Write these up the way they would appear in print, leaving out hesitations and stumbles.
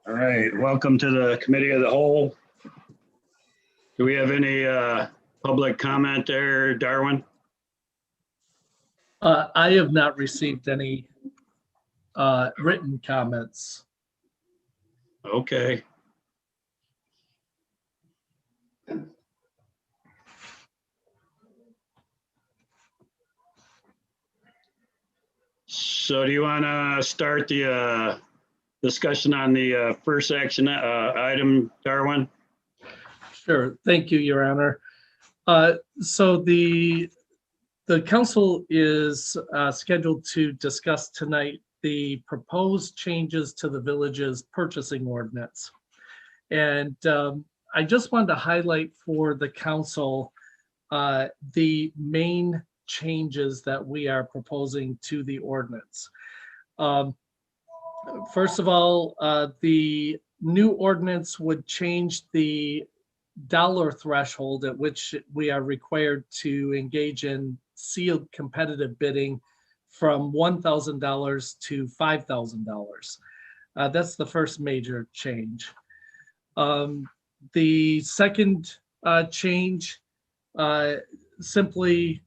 All right, welcome to the Committee of the Whole. Do we have any public comment there, Darwin? I have not received any written comments. Okay. So do you want to start the discussion on the first action item, Darwin? Sure. Thank you, Your Honor. So the council is scheduled to discuss tonight the proposed changes to the village's purchasing ordinance. And I just wanted to highlight for the council the main changes that we are proposing to the ordinance. First of all, the new ordinance would change the dollar threshold at which we are required to engage in sealed competitive bidding from $1,000 to $5,000. That's the first major change. The second change simply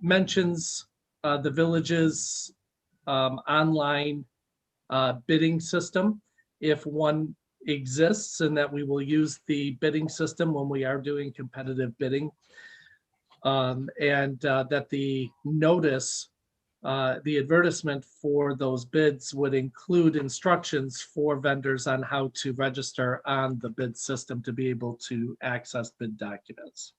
mentions the village's online bidding system, if one exists, and that we will use the bidding system when we are doing competitive bidding, and that the notice, the advertisement for those bids would include instructions for vendors on how to register on the bid system to be able to access bid documents.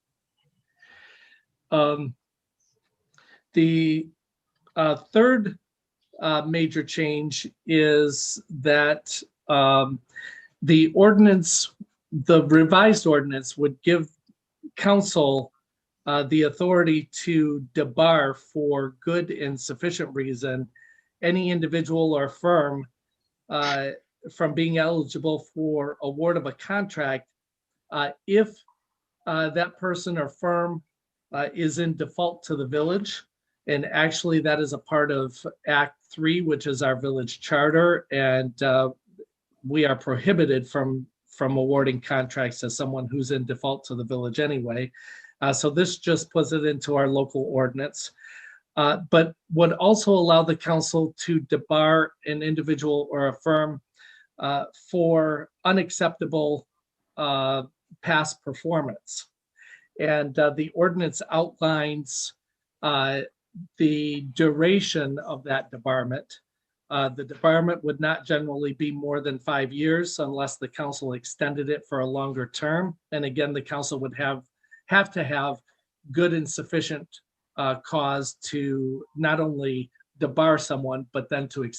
The third major change is that the ordinance, the revised ordinance, would give council the authority to debar for good and sufficient reason any individual or firm from being eligible for award of a contract if that person or firm is in default to the village. And actually that is a part of Act 3, which is our village charter, and we are prohibited from awarding contracts to someone who's in default to the village anyway. So this just puts it into our local ordinance, but would also allow the council to debar an individual or a firm for unacceptable past performance. And the ordinance outlines the duration of that debarment. The debarment would not generally be more than 5 years unless the council extended it for a longer term. And again, the council would have to have good and sufficient cause to not only debar someone, but then to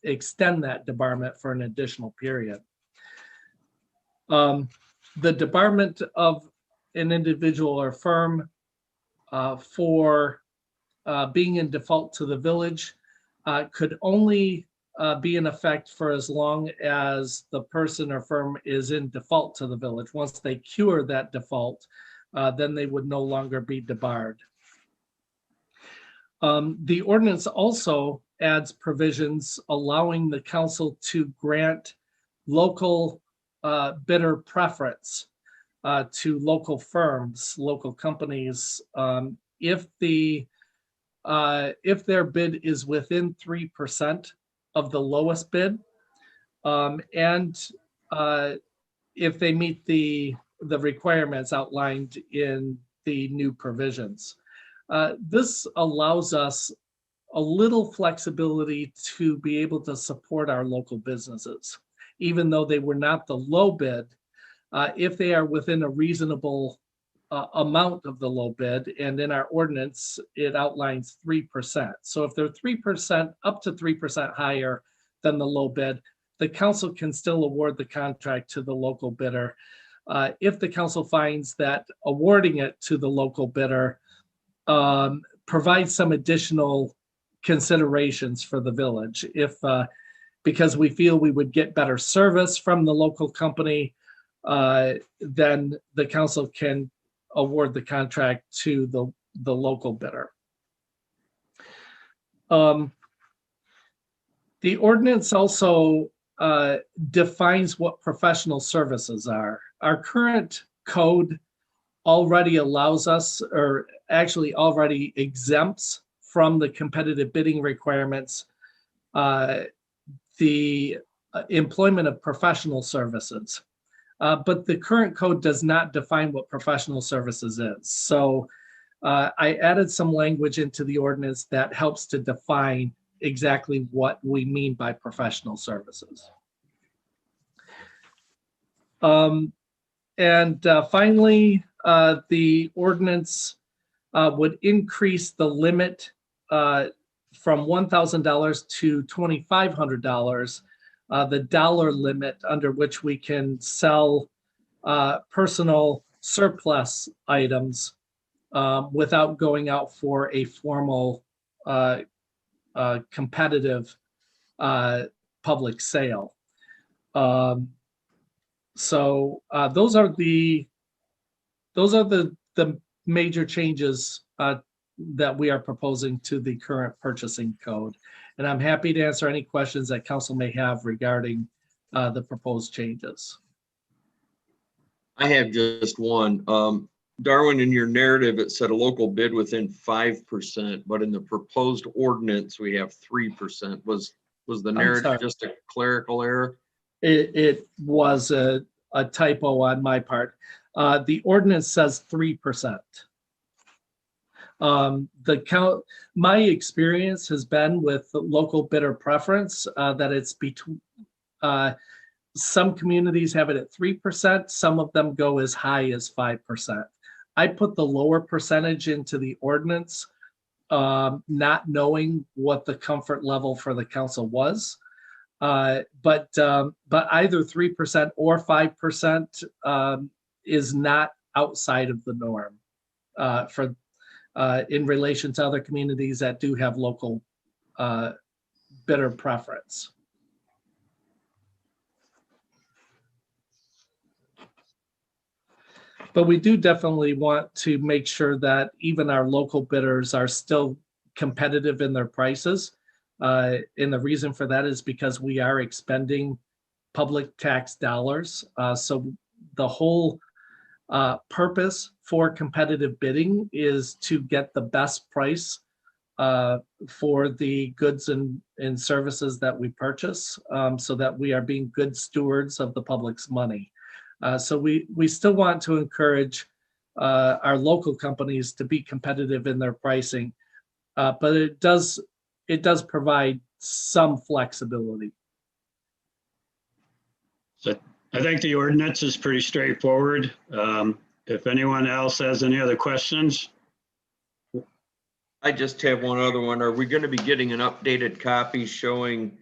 extend that debarment for an additional period. The debarment of an individual or firm for being in default to the village could only be in effect for as long as the person or firm is in default to the village. Once they cure that default, then they would no longer be debarred. The ordinance also adds provisions allowing the council to grant local bidder preference to local firms, local companies, if their bid is within 3% of the lowest bid, and if they meet the requirements outlined in the new provisions. This allows us a little flexibility to be able to support our local businesses, even though they were not the low bid. If they are within a reasonable amount of the low bid, and in our ordinance, it outlines 3%. So if they're 3%, up to 3% higher than the low bid, the council can still award the contract to the local bidder. If the council finds that awarding it to the local bidder provides some additional considerations for the village, because we feel we would get better service from the local company, then the council can award the contract to the local bidder. The ordinance also defines what professional services are. Our current code already allows us, or actually already exempts from the competitive bidding requirements, the employment of professional services. But the current code does not define what professional services is. So I added some language into the ordinance that helps to define exactly what we mean by professional services. Finally, the ordinance would increase the limit from $1,000 to $2,500, the dollar limit under which we can sell personal surplus items without going out for a formal competitive public sale. So those are the major changes that we are proposing to the current purchasing code. And I'm happy to answer any questions that council may have regarding the proposed changes. I have just one. Darwin, in your narrative, it said a local bid within 5%, but in the proposed ordinance, we have 3%. Was the narrative just a clerical error? It was a typo on my part. The ordinance says 3%. My experience has been with local bidder preference that it's between, some communities have it at 3%, some of them go as high as 5%. I put the lower percentage into the ordinance, not knowing what the comfort level for the council was. But either 3% or 5% is not outside of the norm in relation to other communities that do have local bidder preference. But we do definitely want to make sure that even our local bidders are still competitive in their prices. And the reason for that is because we are expending public tax dollars. So the whole purpose for competitive bidding is to get the best price for the goods and services that we purchase, so that we are being good stewards of the public's money. So we still want to encourage our local companies to be competitive in their pricing, but it does provide some flexibility. So I think the ordinance is pretty straightforward. If anyone else has any other questions. I just have one other one. Are we going to be getting an updated copy showing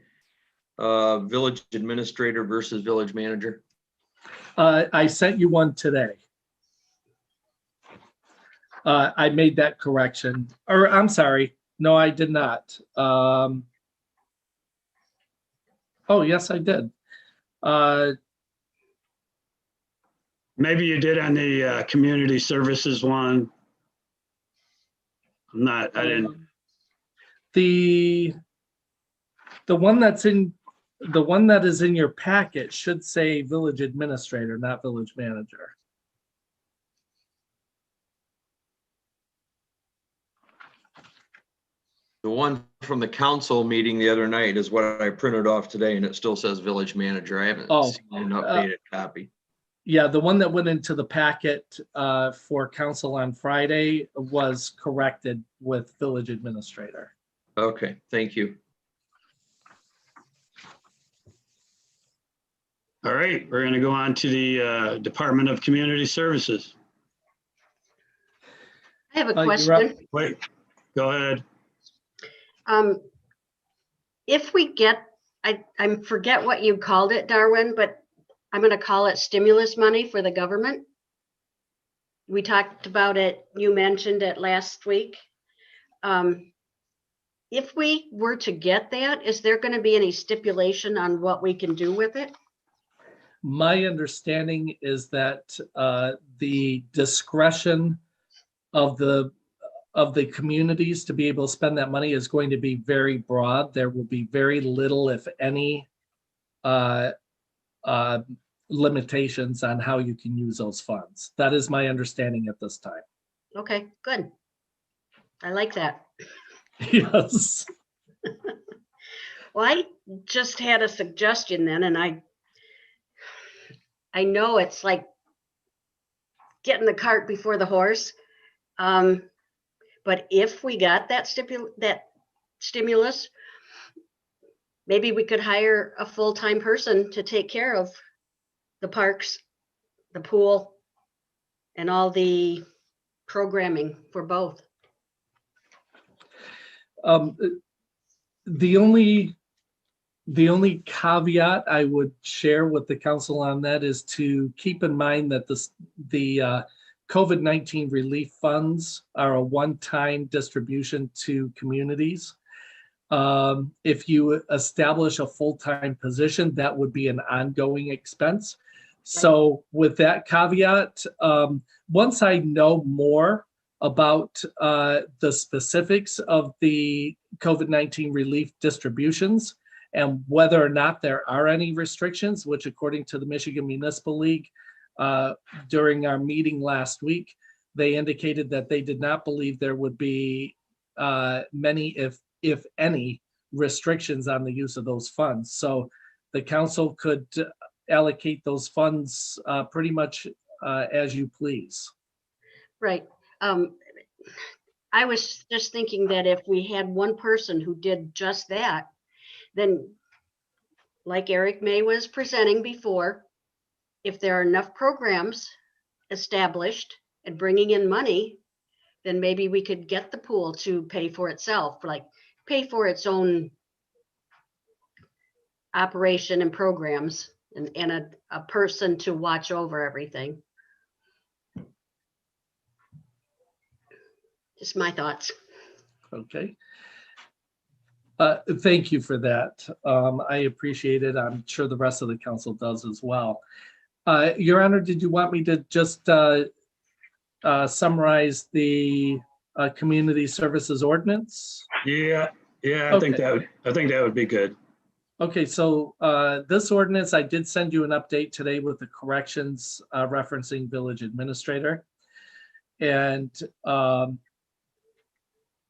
village administrator versus village manager? I sent you one today. I made that correction. Or I'm sorry. No, I did not. Oh, yes, I did. Maybe you did on the community services one. I didn't. The one that is in your packet should say village administrator, not village manager. The one from the council meeting the other night is what I printed off today, and it still says village manager. I haven't seen an updated copy. Yeah, the one that went into the packet for council on Friday was corrected with village administrator. Okay, thank you. All right, we're going to go on to the Department of Community Services. I have a question. Wait, go ahead. If we get, I forget what you called it, Darwin, but I'm going to call it stimulus money for the government. We talked about it, you mentioned it last week. If we were to get that, is there going to be any stipulation on what we can do with it? My understanding is that the discretion of the of the communities to be able to spend that money is going to be very broad. There will be very little, if any, uh, limitations on how you can use those funds. That is my understanding at this time. Okay, good. I like that. Yes. Well, I just had a suggestion then, and I know it's like getting the cart before the horse. But if we got that stimulus, maybe we could hire a full-time person to take care of the parks, the pool, and all the programming for both. The only caveat I would share with the council on that is to keep in mind that the COVID-19 relief funds are a one-time distribution to communities. If you establish a full-time position, that would be an ongoing expense. So with that caveat, once I know more about the specifics of the COVID-19 relief distributions and whether or not there are any restrictions, which according to the Michigan Municipal League, during our meeting last week, they indicated that they did not believe there would be many, if any, restrictions on the use of those funds. So the council could allocate those funds pretty much as you please. Right. I was just thinking that if we had one person who did just that, then like Eric May was presenting before, if there are enough programs established and bringing in money, then maybe we could get the pool to pay for itself, like pay for its own operation and programs, and a person to watch over everything. Just my thoughts. Okay. Thank you for that. I appreciate it. I'm sure the rest of the council does as well. Your Honor, did you want me to just summarize the community services ordinance? Yeah, I Okay. think that would be good. Okay, so this ordinance, I did send you an update today with the corrections referencing village administrator. And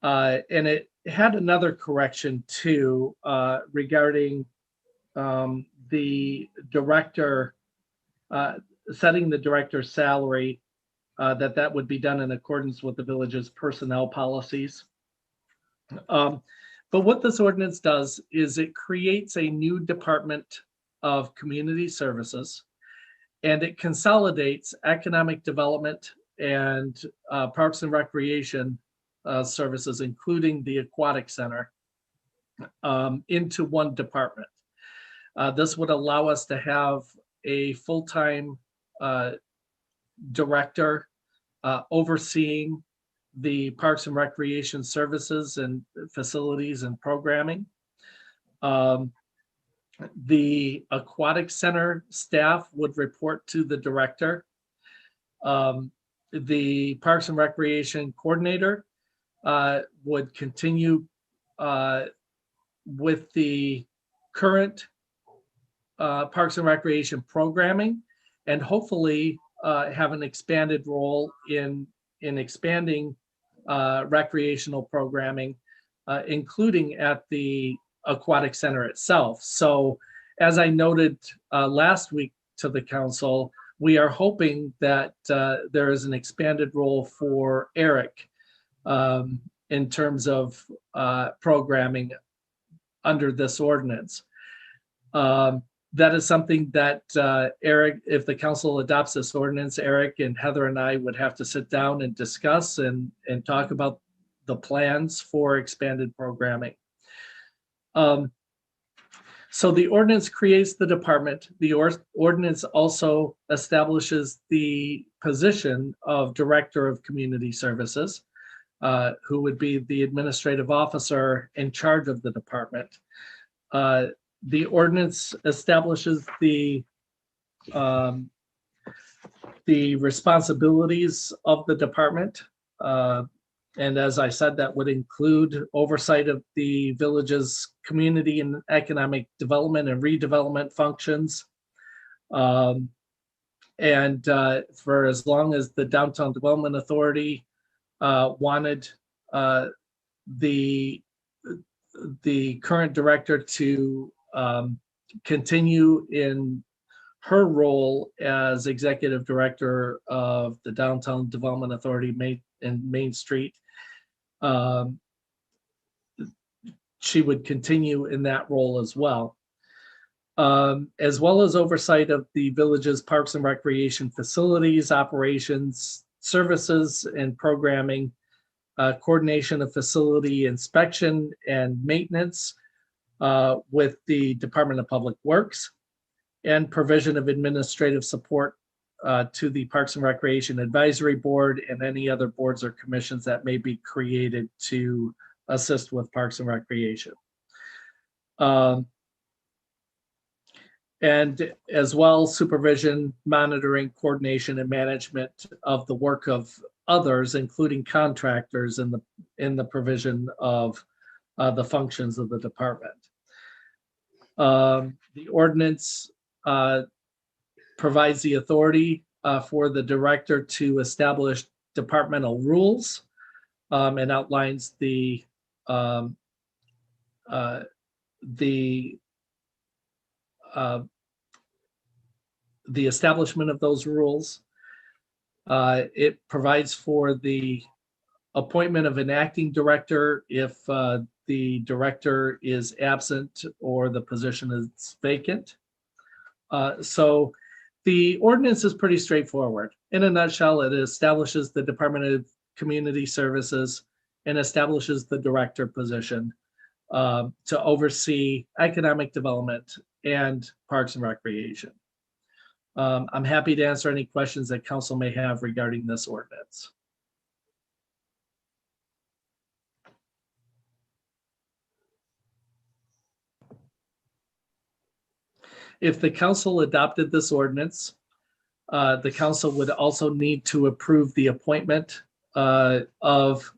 it had another correction too regarding the director, setting the director's salary, that would be done in accordance with the village's personnel policies. But what this ordinance does is it creates a new department of community services, and it consolidates economic development and parks and recreation services, including the aquatic center, into one department. This would allow us to have a full-time director overseeing the parks and recreation services and facilities and programming. The aquatic center staff would report to the director. The parks and recreation coordinator would continue with the current parks and recreation programming, and hopefully have an expanded role in expanding recreational programming, including at the aquatic center itself. So as I noted last week to the council, we are hoping that there is an expanded role for Eric in terms of programming under this ordinance. That is something that Eric, if the council adopts this ordinance, Eric and Heather and I would have to sit down and discuss and talk about the plans for expanded programming. So the ordinance creates the department. The ordinance also establishes the position of Director of Community Services, who would be the administrative officer in charge of the department. The ordinance establishes the responsibilities of the department, And as I said, that would include oversight of the village's community and economic development and redevelopment functions. And for as long as the Downtown Development Authority wanted the current director to continue in her role as executive director of the Downtown Development Authority Main Street. She would continue in that role as well as oversight of the village's parks and recreation facilities, operations, services, and programming, coordination of facility inspection and maintenance with the Department of Public Works, and provision of administrative support to the Parks and Recreation Advisory Board and any other boards or commissions that may be created to assist with Parks and Recreation. And as well, supervision, monitoring, coordination, and management of the work of others, including contractors in the provision of the functions of the department. The ordinance provides the authority for the director to establish departmental rules and outlines the establishment of those rules. It provides for the appointment of an acting director if the director is absent or the position is vacant. So the ordinance is pretty straightforward. In a nutshell, it establishes the Department of Community Services and establishes the director position to oversee economic development and Parks and Recreation. I'm happy to answer any questions that council may have regarding this ordinance. If the council adopted this ordinance, the council would also need to approve the appointment of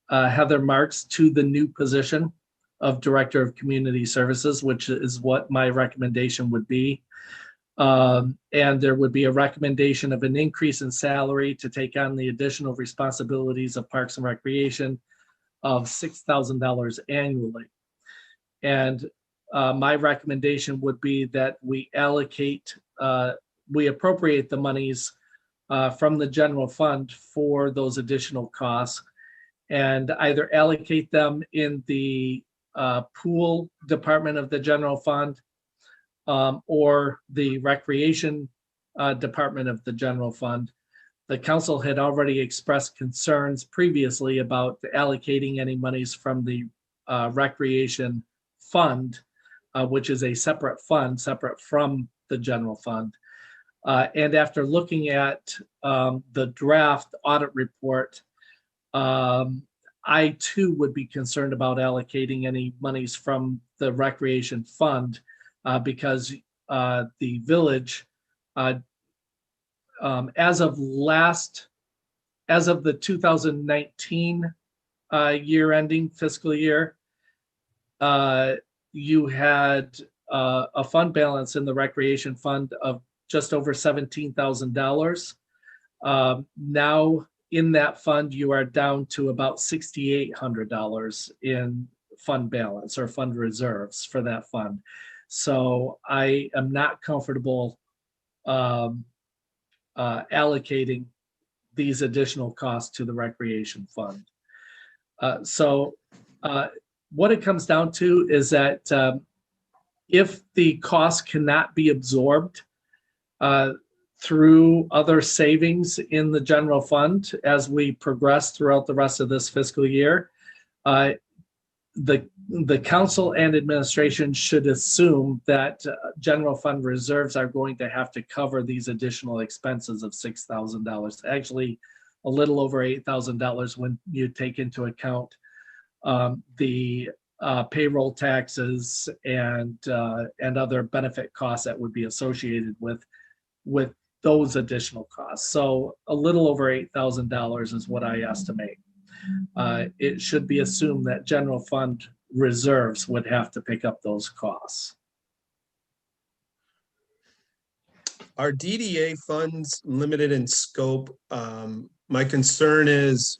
Heather Marks to the new position of Director of Community Services, which is what my recommendation would be. And there would be a recommendation of an increase in salary to take on the additional responsibilities of Parks and Recreation of $6,000 annually. And my recommendation would be that we appropriate the monies from the general fund for those additional costs and either allocate them in the pool department of the general fund or the recreation department of the general fund. The council had already expressed concerns previously about allocating any monies from the recreation fund, which is a separate fund, separate from the general fund. And after looking at the draft audit report, I too would be concerned about allocating any monies from the recreation fund because the village, as of the 2019 year ending fiscal year, you had a fund balance in the recreation fund of just over $17,000. Now in that fund, you are down to about $6,800 in fund balance or fund reserves for that fund. So I am not comfortable allocating these additional costs to the recreation fund. What it comes down to is that if the costs cannot be absorbed through other savings in the general fund as we progress throughout the rest of this fiscal year, the council and administration should assume that general fund reserves are going to have to cover these additional expenses of $6,000, actually a little over $8,000 when you take into account the payroll taxes and other benefit costs that would be associated with those additional costs. So a little over $8,000 is what I estimate. it should be assumed that general fund reserves would have to pick up those costs. Are DDA funds limited in scope? My concern is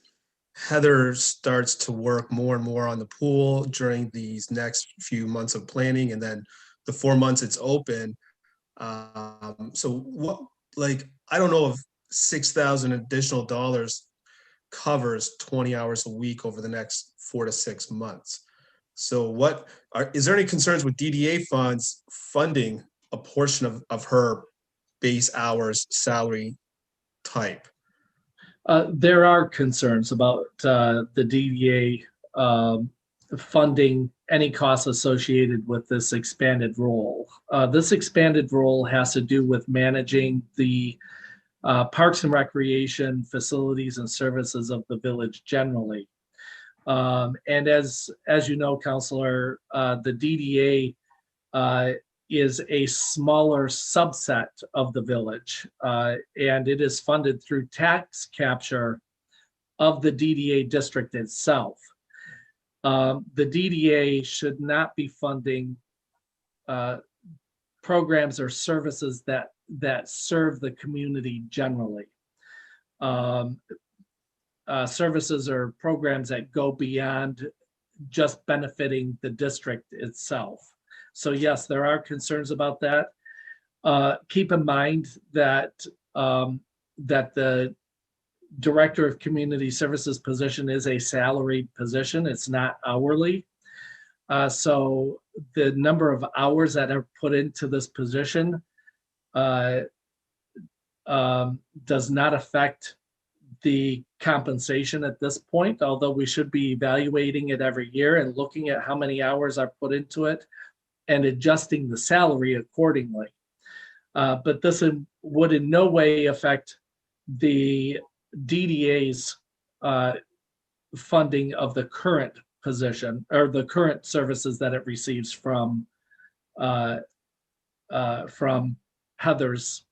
Heather starts to work more and more on the pool during these next few months of planning, and then the 4 months it's open. So what, like, I don't know if 6,000 additional dollars covers 20 hours a week over the next 4 to 6 months. So is there any concerns with DDA funds funding a portion of her base hours salary type? There are concerns about the DDA funding any costs associated with this expanded role. This expanded role has to do with managing the parks and recreation facilities and services of the village generally. And as you know, Councilor, the DDA is a smaller subset of the village, and it is funded through tax capture of the DDA district itself. The DDA should not be funding programs or services that serve the community generally. Services or programs that go beyond just benefiting the district itself. So yes, there are concerns about that. Keep in mind that that the Director of Community Services position is a salaried position. It's not hourly. So the number of hours that are put into this position does not affect the compensation at this point, although we should be evaluating it every year and looking at how many hours are put into it and adjusting the salary accordingly. But this would in no way affect the DDA's funding of the current position or the current services that it receives from Heather's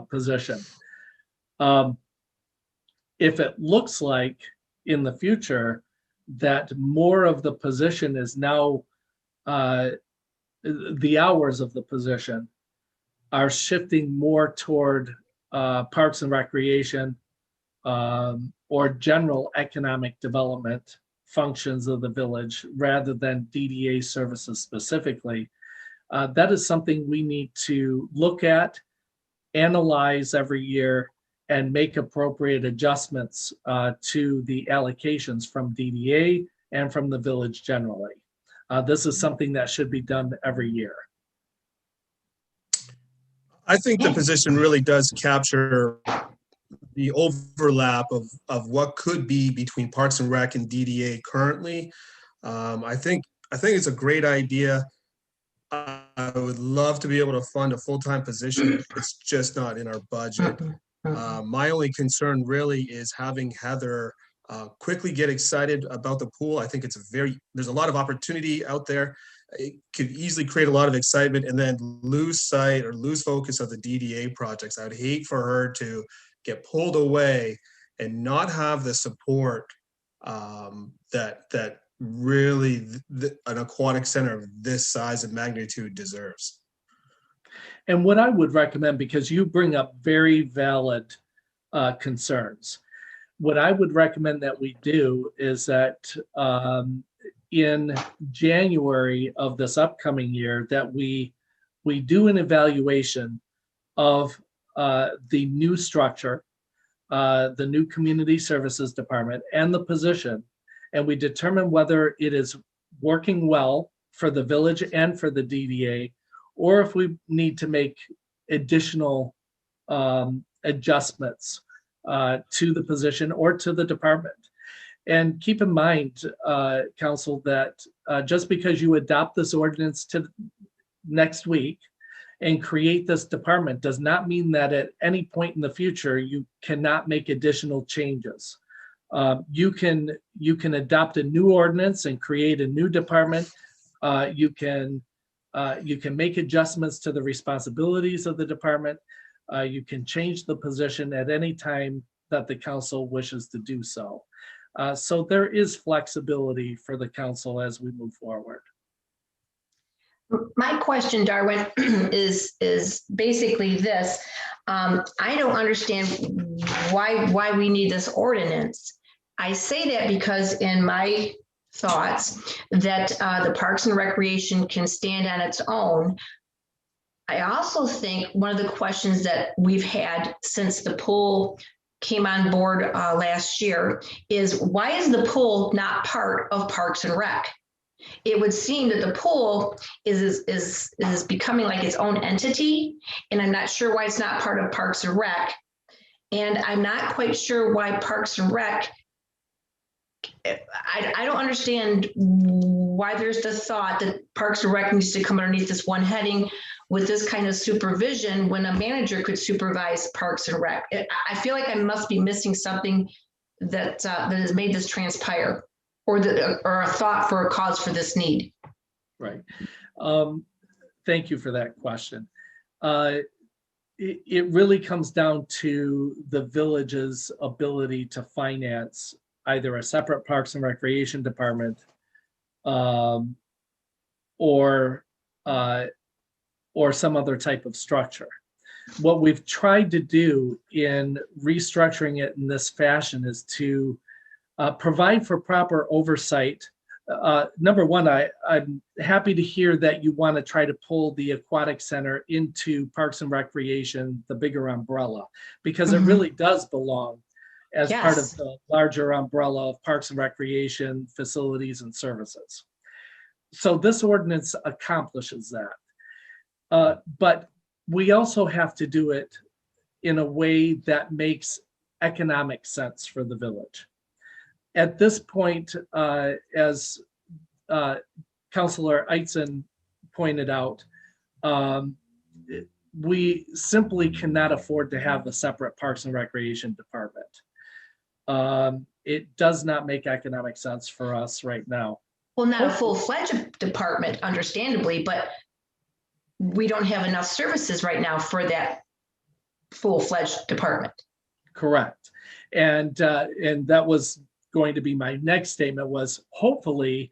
position. If it looks like in the future that more of the position is now, the hours of the position are shifting more toward parks and recreation or general economic development functions of the village rather than DDA services specifically, that is something we need to look at, analyze every year, and make appropriate adjustments to the allocations from DDA and from the village generally. This is something that should be done every year. I think the position really does capture the overlap of what could be between Parks and Rec and DDA currently. I think it's a great idea. I would love to be able to fund a full-time position. It's just not in our budget. My only concern really is having Heather quickly get excited about the pool. I think there's a lot of opportunity out there. It could easily create a lot of excitement and then lose sight or lose focus of the DDA projects. I would hate for her to get pulled away and not have the support that really an aquatic center of this size and magnitude deserves. And what I would recommend, because you bring up very valid concerns, what I would recommend that we do is that in January of this upcoming year, that we do an evaluation of the new structure, the new community services department and the position, and we determine whether it is working well for the village and for the DDA, or if we need to make additional adjustments to the position or to the department. And keep in mind, Council, that just because you adopt this ordinance to next week and create this department does not mean that at any point in the future you cannot make additional changes. You can adopt a new ordinance and create a new department. You can make adjustments to the responsibilities of the department. You can change the position at any time that the council wishes to do so. So there is flexibility for the council as we move forward. My question, Darwin, is basically this. I don't understand why we need this ordinance. I say that because in my thoughts that the Parks and Recreation can stand on its own. I also think one of the questions that we've had since the pool came on board last year is, why is the pool not part of Parks and Rec? It would seem that the pool is becoming like its own entity, and I'm not sure why it's not part of Parks and Rec. And I'm not quite sure why Parks and Rec, I don't understand why there's the thought that Parks and Rec needs to come underneath this one heading with this kind of supervision when a manager could supervise Parks and Rec. I feel like I must be missing something that has made this transpire, or a thought for a cause for this need. Right. Thank you for that question. It really comes down to the village's ability to finance either a separate Parks and Recreation department or some other type of structure. What we've tried to do in restructuring it in this fashion is to provide for proper oversight. Number one, I'm happy to hear that you want to try to pull the aquatic center into Parks and Recreation, the bigger umbrella, because it really does belong as part of the larger umbrella of Parks and Recreation facilities and services. So this ordinance accomplishes that. But we also have to do it in a way that makes economic sense for the village. At this point, as Councilor Eitzen pointed out, we simply cannot afford to have a separate Parks and Recreation department. It does not make economic sense for us right now. Well, not a full-fledged department, understandably, but we don't have enough services right now for that full-fledged department. Correct. And that was going to be my next statement, was hopefully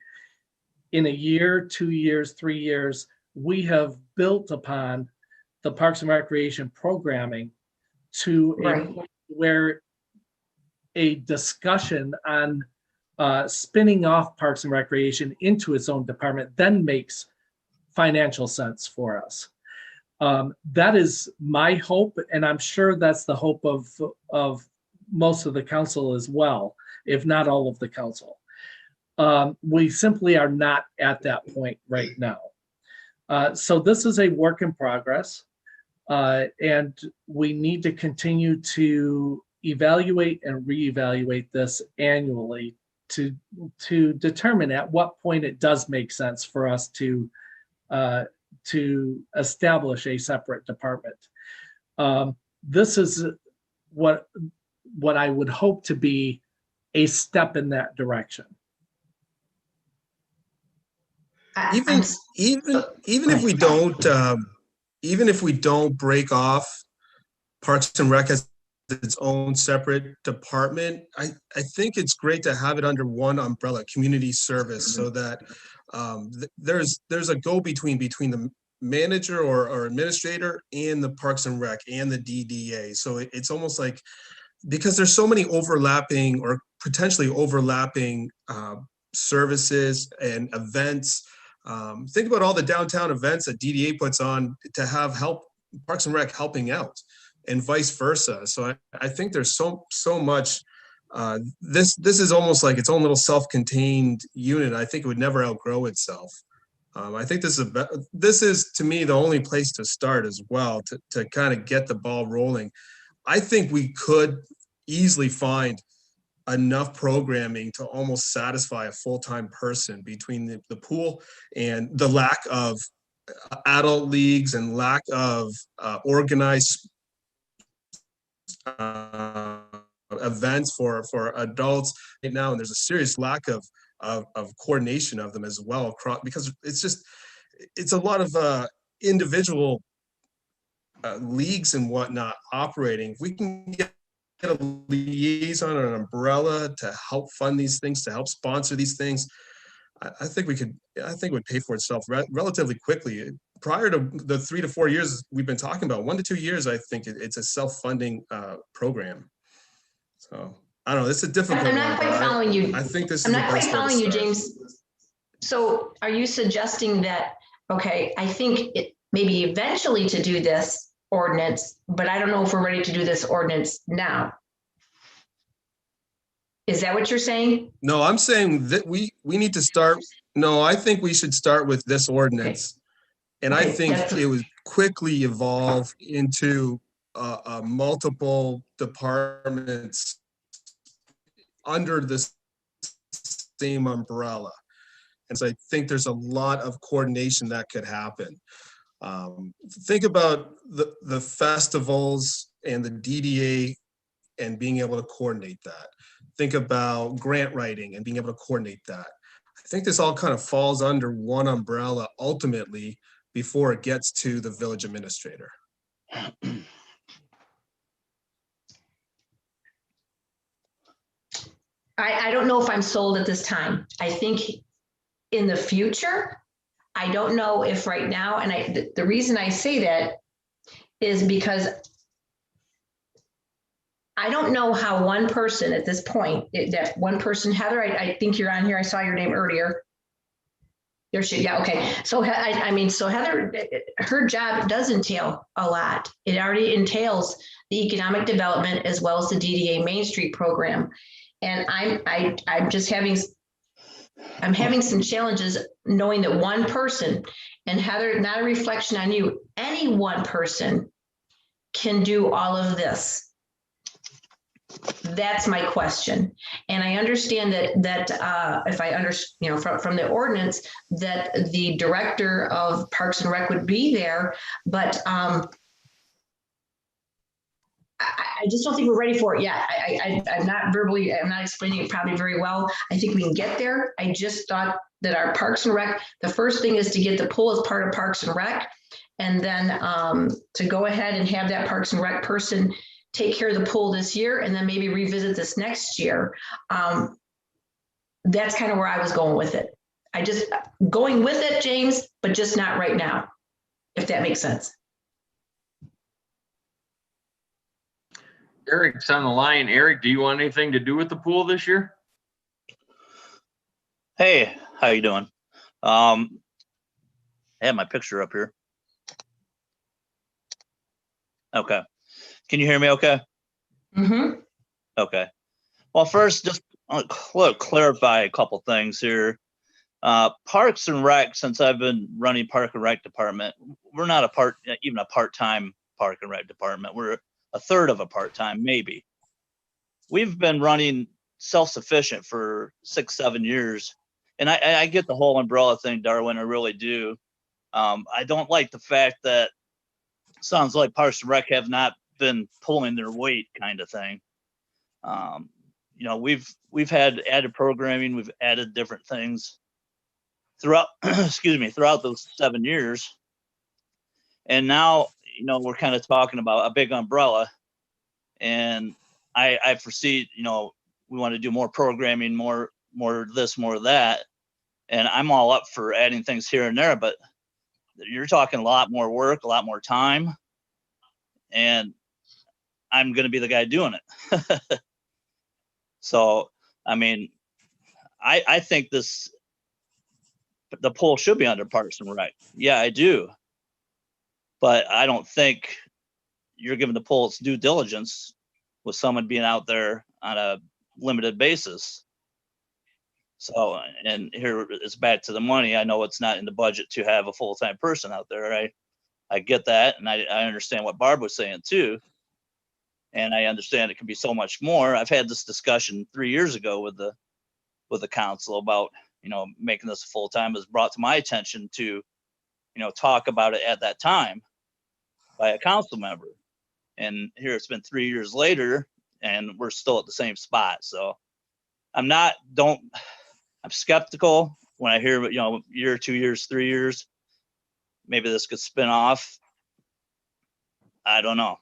in a year, 2 years, 3 years, we have built upon the Parks and Recreation programming to a point where a discussion on spinning off Parks and Recreation into its own department then makes financial sense for us. That is my hope, and I'm sure that's the hope of most of the council as well, if not all of the council. We simply are not at that point right now. So this is a work in progress, and we need to continue to evaluate and reevaluate this annually to determine at what point it does make sense for us to establish a separate department. This is what I would hope to be a step in that direction. Even if we don't break off Parks and Rec as its own separate department, I think it's great to have it under one umbrella, community service, so that there's a go-between between the manager or administrator and the Parks and Rec and the DDA. So it's almost like, because there's so many overlapping or potentially overlapping services and events. Think about all the downtown events that DDA puts on to have Parks and Rec helping out, and vice versa. So I think there's so much. This is almost like its own little self-contained unit. I think it would never outgrow itself. I think this is to me the only place to start as well, to kind of get the ball rolling. I think we could easily find enough programming to almost satisfy a full-time person between the pool and the lack of adult leagues and lack of organized events for adults right now. And there's a serious lack of coordination of them as well, because it's a lot of individual leagues and whatnot operating. If we can get a liaison or an umbrella to help fund these things, to help sponsor these things, I think it would pay for itself relatively quickly. Prior to the 3 to 4 years we've been talking about, 1 to 2 years, I think it's a self-funding program. So I don't know, it's a difficult I'm one. not quite but following you. I think this I'm is the not quite best way to following you, start. James. So are you suggesting that, okay, I think it maybe eventually to do this ordinance, but I don't know if we're ready to do this ordinance now. Is that what you're saying? No, I'm saying that we need to start. No, I think we should start with this ordinance. And I Okay, think that's- it would quickly evolve into multiple departments under the same umbrella. And so I think there's a lot of coordination that could happen. Think about the festivals and the DDA and being able to coordinate that. Think about grant writing and being able to coordinate that. I think this all kind of falls under one umbrella ultimately before it gets to the village administrator. I don't know if I'm sold at this time. I think in the future, I don't know if right now, and the reason I say that is because I don't know how one person at this point, that one person, Heather, I think you're on here. I saw your name earlier. There she, yeah, okay. So I mean, so Heather, her job does entail a lot. It already entails the economic development as well as the DDA Main Street program. And I'm just having some challenges knowing that one person, and Heather, not a reflection on you, any one person can do all of this. That's my question. And I understand that if I understand, from the ordinance, that the director of Parks and Rec would be there, but I just don't think we're ready for it yet. I'm not explaining it probably very well. I think we can get there. I just thought that our Parks and Rec, the first thing is to get the pool as part of Parks and Rec, and then to go ahead and have that Parks and Rec person take care of the pool this year and then maybe revisit this next year. That's kind of where I was going with it. Going with it, James, but just not right now, if that makes sense. Eric's on the line. Eric, do you want anything to do with the pool this year? Hey, how you doing? I have my picture up here. Okay. Can you hear me okay? Mm-hmm. Okay. Well, first, just clarify a couple things here. Parks and Rec, since I've been running Park and Rec department, we're not even a part-time Park and Rec department. We're a third of a part-time, maybe. We've been running self-sufficient for 6-7 years. And I get the whole umbrella thing, Darwin, I really do. I don't like the fact that sounds like Parks and Rec have not been pulling their weight kind of thing. We've had added programming, we've added different things throughout, throughout those 7 years. And now, we're kind of talking about a big umbrella, and I foresee, we want to do more programming, more this, more that. And I'm all up for adding things here and there, but you're talking a lot more work, a lot more time, and I'm going to be the guy doing it. So, I mean, I think the poll should be under Parks and Rec. Yeah, I do. But I don't think you're giving the poll its due diligence with someone being out there on a limited basis. So, and here it's back to the money. I know it's not in the budget to have a full-time person out there, right? I get that, and I understand what Barb was saying too. And I understand it can be so much more. I've had this discussion 3 years ago with the council about, making this full-time. It was brought to my attention to, talk about it at that time by a council member. And here it's been 3 years later and we're still at the same spot. So I'm skeptical when I hear, year, 2 years, 3 years, maybe this could spin off. I don't know.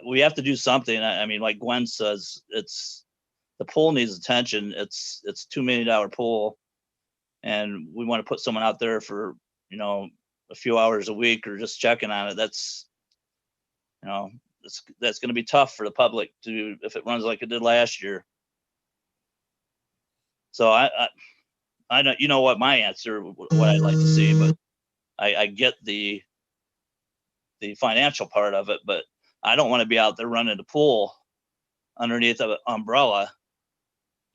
We have to do something. I mean, like Gwen says, the pool needs attention. It's $2 million pool. And we want to put someone out there for, a few hours a week or just checking on it. That's going to be tough for the public to, if it runs like it did last year. So I don't, what my answer, what I'd like to see, but I get the financial part of it, but I don't want to be out there running the pool underneath an umbrella.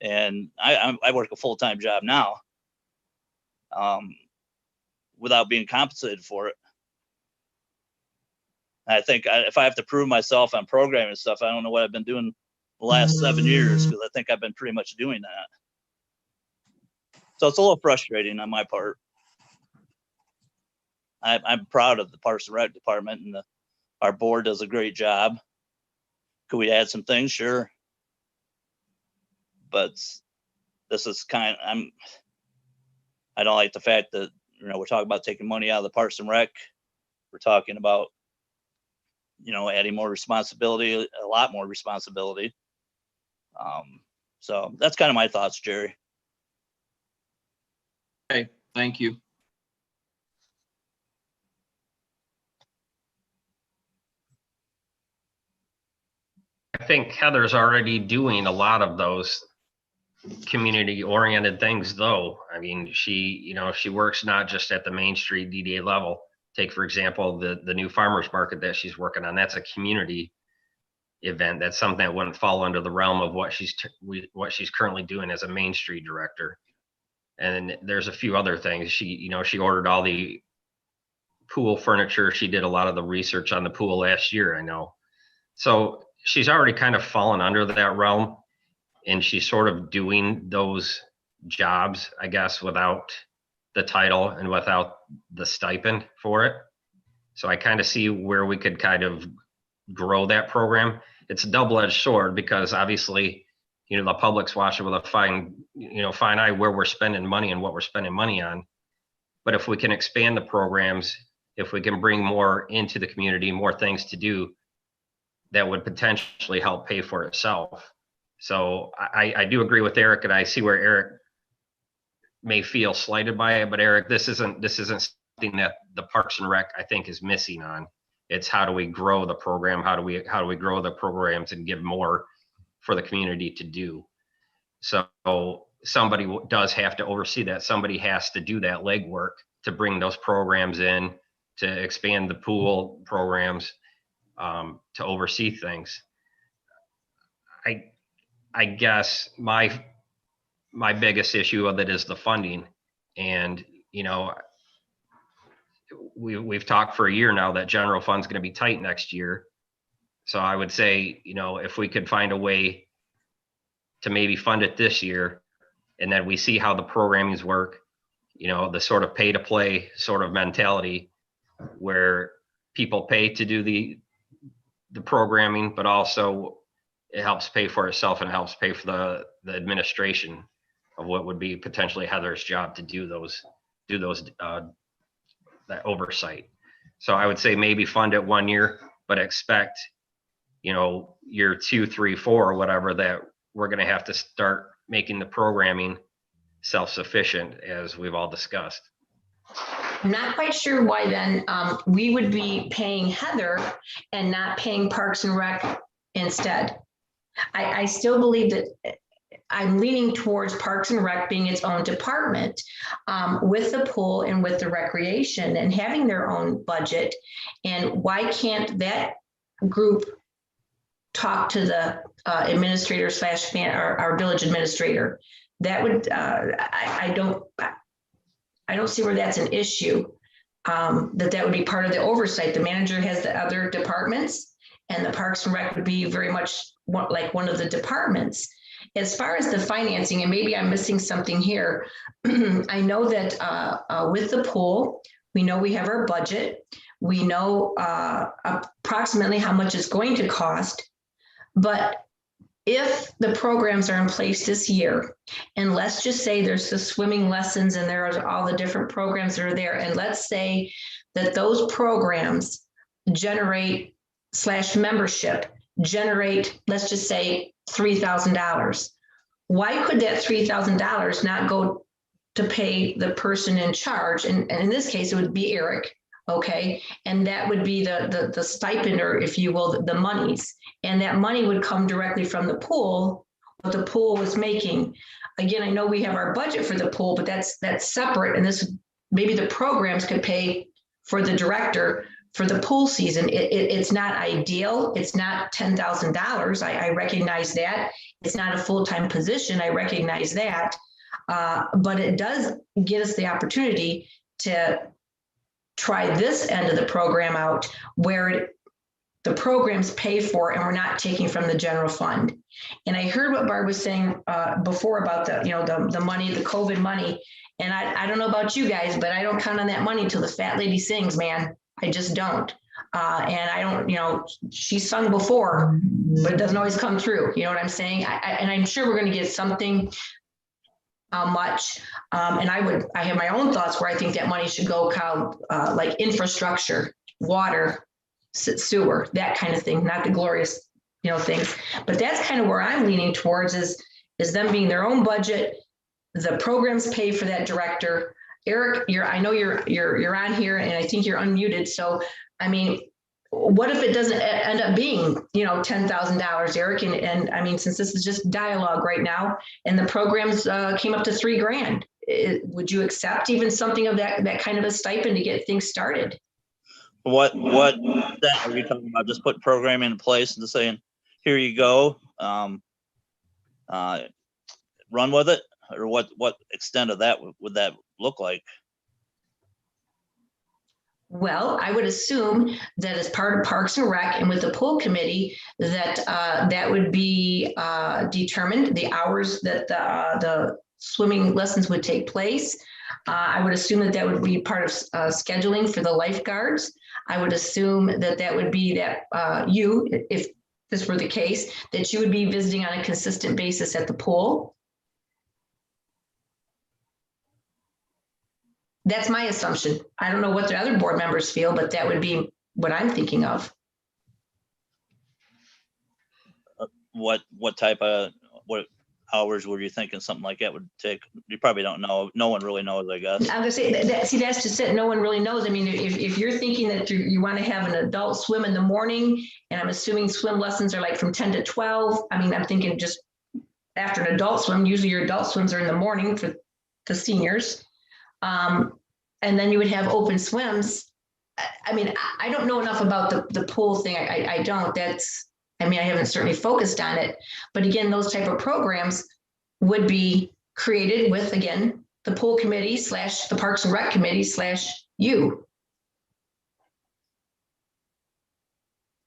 And I work a full-time job now, without being compensated for it. I think if I have to prove myself on programming and stuff, I don't know what I've been doing the last 7 years, because I think I've been pretty much doing that. So it's a little frustrating on my part. I'm proud of the Parks and Rec department, and our board does a great job. Could we add some things? Sure. But this is I don't like the fact that, we're talking about taking money out of the Parks and Rec. We're talking about, adding more responsibility, a lot more responsibility. So that's kind of my thoughts, Jerry. Okay, thank you. I think Heather's already doing a lot of those community-oriented things, though. I mean, she works not just at the Main Street DDA level. Take, for example, the new farmers market that she's working on. That's a community event. That's something that wouldn't fall under the realm of what she's currently doing as a Main Street director. And there's a few other things. She ordered all the pool furniture. She did a lot of the research on the pool last year, I know. So she's already kind of fallen under that realm, and she's sort of doing those jobs, I guess, without the title and without the stipend for it. So I kind of see where we could kind of grow that program. It's a double-edged sword, because obviously, the public's watching with a fine eye where we're spending money and what we're spending money on. But if we can expand the programs, if we can bring more into the community, more things to do, that would potentially help pay for itself. So I do agree with Eric, and I see where Eric may feel slighted by it, but Eric, this isn't something that the Parks and Rec, I think, is missing on. It's how do we grow the program? How do we grow the programs and give more for the community to do? So somebody does have to oversee that. Somebody has to do that legwork to bring those programs in, to expand the pool programs, to oversee things. I guess my biggest issue of it is the funding. And, we've talked for a year now that general fund's going to be tight next year. So I would say, if we could find a way to maybe fund it this year, and then we see how the programmings work, the sort of pay to play sort of mentality where people pay to do the programming, but also it helps pay for itself, and it helps pay for the administration of what would be potentially Heather's job to do that oversight. So I would say maybe fund it 1 year, but expect, year 2, 3, 4, or whatever, that we're going to have to start making the programming self-sufficient, as we've all discussed. I'm not quite sure why then we would be paying Heather and not paying Parks and Rec instead. I still believe that I'm leaning towards Parks and Rec being its own department, with the pool and with the recreation, and having their own budget. And why can't that group talk to the administrator / our village administrator? That would, I don't see where that's an issue. That would be part of the oversight. The manager has the other departments, and the Parks and Rec would be very much like one of the departments. As far as the financing, and maybe I'm missing something here, I know that with the pool, we know we have our budget. We know approximately how much it's going to cost. But if the programs are in place this year, and let's just say there's the swimming lessons and there are all the different programs that are there, and let's say that those programs generate slash membership generate, let's just say $3,000. Why could that $3,000 not go to pay the person in charge? And in this case, it would be Eric. Okay. And that would be the stipend, or if you will, the monies. And that money would come directly from the pool, what the pool was making. Again, I know we have our budget for the pool, but that's separate. And this, maybe the programs could pay for the director for the pool season. It's not ideal. It's not $10,000. I recognize that. It's not a full-time position. I recognize that. But it does get us the opportunity to try this end of the program out, where the programs pay for and we're not taking from the general fund. And I heard what Barb was saying before about the money, the COVID money. And I don't know about you guys, but I don't count on that money till the fat lady sings, man. I just don't. And I don't, she sung before, but it doesn't always come through. You know what I'm saying? And I'm sure we're going to get something. How much? And I have my own thoughts where I think that money should go like infrastructure, water, sewer, that kind of thing, not the glorious, things. But that's kind of where I'm leaning towards is them being their own budget. The programs pay for that director. Eric, I know you're on here, and I think you're unmuted. So, I mean, what if it doesn't end up being, $10,000, Eric? And I mean, since this is just dialogue right now, and the programs came up to $3,000, would you accept even something of that kind of a stipend to get things started? What that are you talking about? Just put programming in place and just saying, here you go, run with it, or what extent of that would that look like? Well, I would assume that as part of Parks and Rec and with the pool committee, that that would be determined, the hours that the swimming lessons would take place. I would assume that would be part of scheduling for the lifeguards. I would assume that would be that you, if this were the case, that you would be visiting on a consistent basis at the pool. That's my assumption. I don't know what the other board members feel, but that would be what I'm thinking of. What type of, what hours were you thinking something like that would take? You probably don't know. No one really knows, I guess. I'm gonna say that's just it. No one really knows. I mean, if you're thinking that you want to have an adult swim in the morning, and I'm assuming swim lessons are like from 10 to 12. I mean, I'm thinking just after an adult swim, usually your adult swims are in the morning for the seniors. And then you would have open swims. I mean, I don't know enough about the pool thing. I don't. I haven't certainly focused on it. But again, those type of programs would be created with, again, the pool committee / the Parks and Rec committee / you.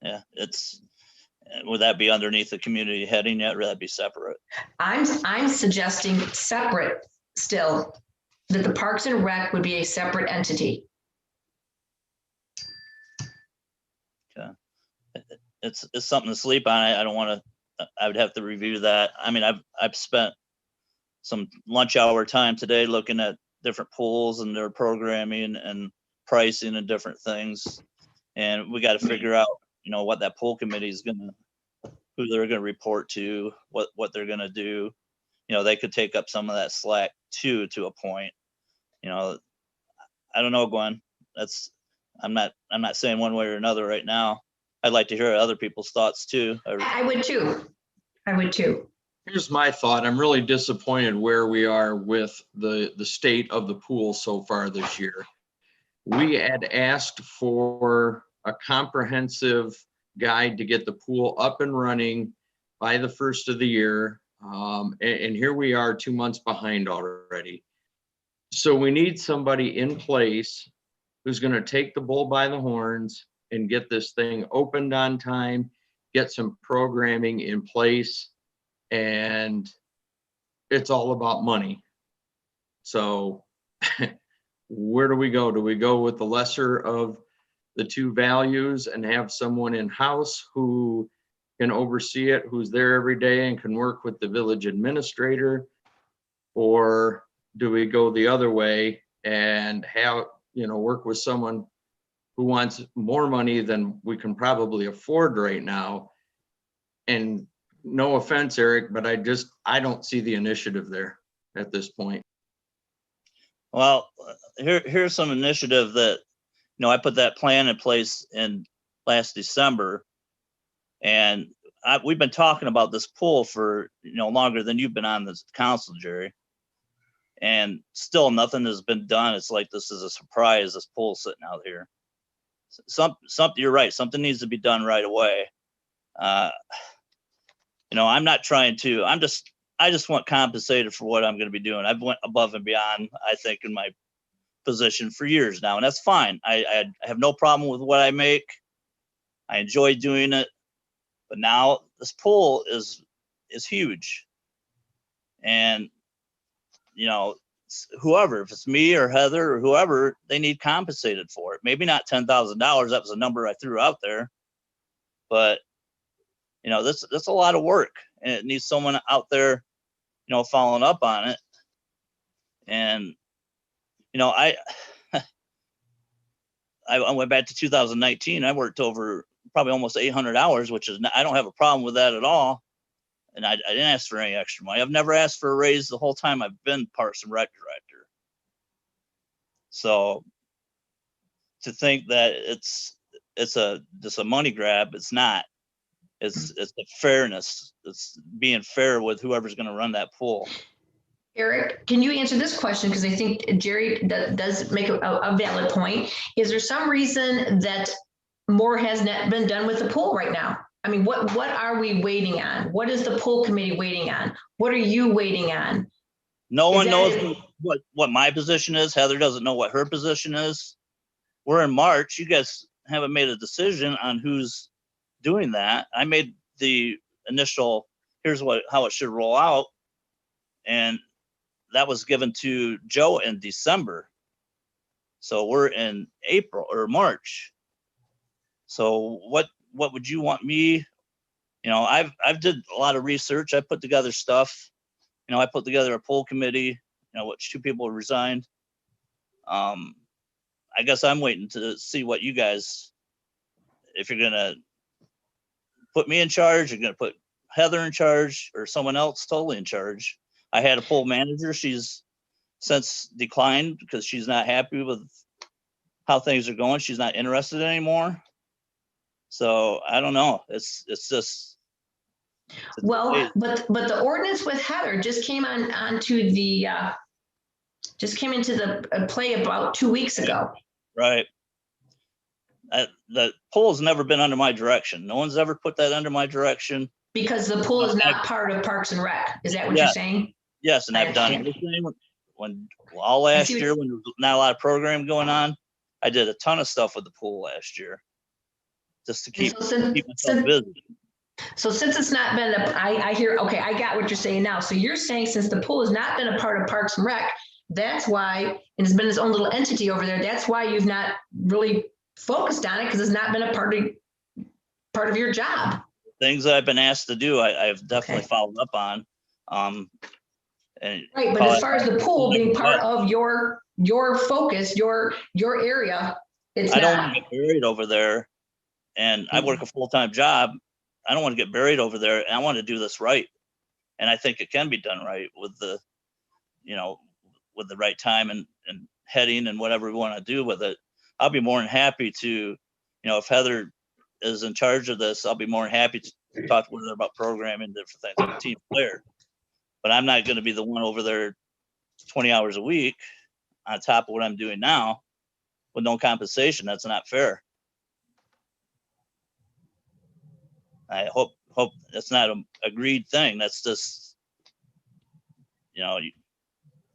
Yeah, would that be underneath the community heading yet, or would that be separate? I'm suggesting separate still, that the Parks and Rec would be a separate entity. Okay. It's something to sleep on. I don't want to, I would have to review that. I mean, I've spent some lunch hour time today looking at different pools and their programming and pricing and different things. And we got to figure out, what that pool committee is who they're going to report to, what they're going to do. They could take up some of that slack too, to a point. I don't know, Gwen. I'm not saying one way or another right now. I'd like to hear other people's thoughts too. I would too. Here's my thought. I'm really disappointed where we are with the state of the pool so far this year. We had asked for a comprehensive guide to get the pool up and running by the first of the year. And here we are 2 months behind already. So we need somebody in place who's going to take the bull by the horns and get this thing opened on time, get some programming in place, and it's all about money. So where do we go? Do we go with the lesser of the two values and have someone in-house who can oversee it, who's there every day and can work with the village administrator? Or do we go the other way and have, work with someone who wants more money than we can probably afford right now. And no offense, Eric, but I don't see the initiative there at this point. Well, here's some initiative that, I put that plan in place in last December. And we've been talking about this pool for, longer than you've been on this council, Jerry. And still nothing has been done. It's like this is a surprise, this pool sitting out here. Something, you're right, something needs to be done right away. I'm not trying to, I just want compensated for what I'm going to be doing. I've went above and beyond, I think, in my position for years now, and that's fine. I have no problem with what I make. I enjoy doing it, but now this pool is huge. And, whoever, if it's me or Heather or whoever, they need compensated for it. Maybe not $10,000. That was a number I threw out there, but that's a lot of work, and it needs someone out there, following up on it. And, I went back to 2019. I worked over probably almost 800 hours, which is, I don't have a problem with that at all. And I didn't ask for any extra money. I've never asked for a raise the whole time I've been Parks and Rec director. So to think that it's just a money grab, it's not. It's the fairness. It's being fair with whoever's going to run that pool. Eric, can you answer this question? Because I think Jerry does make a valid point. Is there some reason that more has not been done with the pool right now? I mean, what are we waiting on? What is the pool committee waiting on? What are you waiting on? No one knows what my position is. Heather doesn't know what her position is. We're in March. You guys haven't made a decision on who's doing that. I made the initial, here's how it should roll out. And that was given to Joe in December. So we're in April or March. So what would you want me? I've did a lot of research. I put together stuff. I put together a pool committee, which 2 people resigned. I guess I'm waiting to see what you guys, if you're gonna put me in charge, you're gonna put Heather in charge, or someone else totally in charge. I had a pool manager. She's since declined because she's not happy with how things are going. She's not interested anymore. So I don't know. It's just. Well, but the ordinance with Heather just came onto the just came into the play about 2 weeks ago. Right. The pool has never been under my direction. No one's ever put that under my direction. Because the pool is not part of Parks and Rec. Is that what you're saying? Yes, and I've done everything when all last year when there was not a lot of program going on. I did a ton of stuff with the pool last year, just to keep myself busy. So since it's not been I hear, okay, I got what you're saying now. So you're saying since the pool has not been a part of Parks and Rec, that's why, and it's been its own little entity over there. That's why you've not really focused on it, because it's not been a part of your job. Things that I've been asked to do, I've definitely followed up on. And right, but as far as the pool being part of your focus, your area, it's not. I don't want to get buried over there, and I work a full-time job. I don't want to get buried over there, and I want to do this right. And I think it can be done right with the, with the right time and heading and whatever we want to do with it. I'll be more than happy to, if Heather is in charge of this, I'll be more than happy to talk with her about programming, different things, like a team player. But I'm not going to be the one over there 20 hours a week on top of what I'm doing now with no compensation. That's not fair. I hope that's not an agreed thing. That's just, and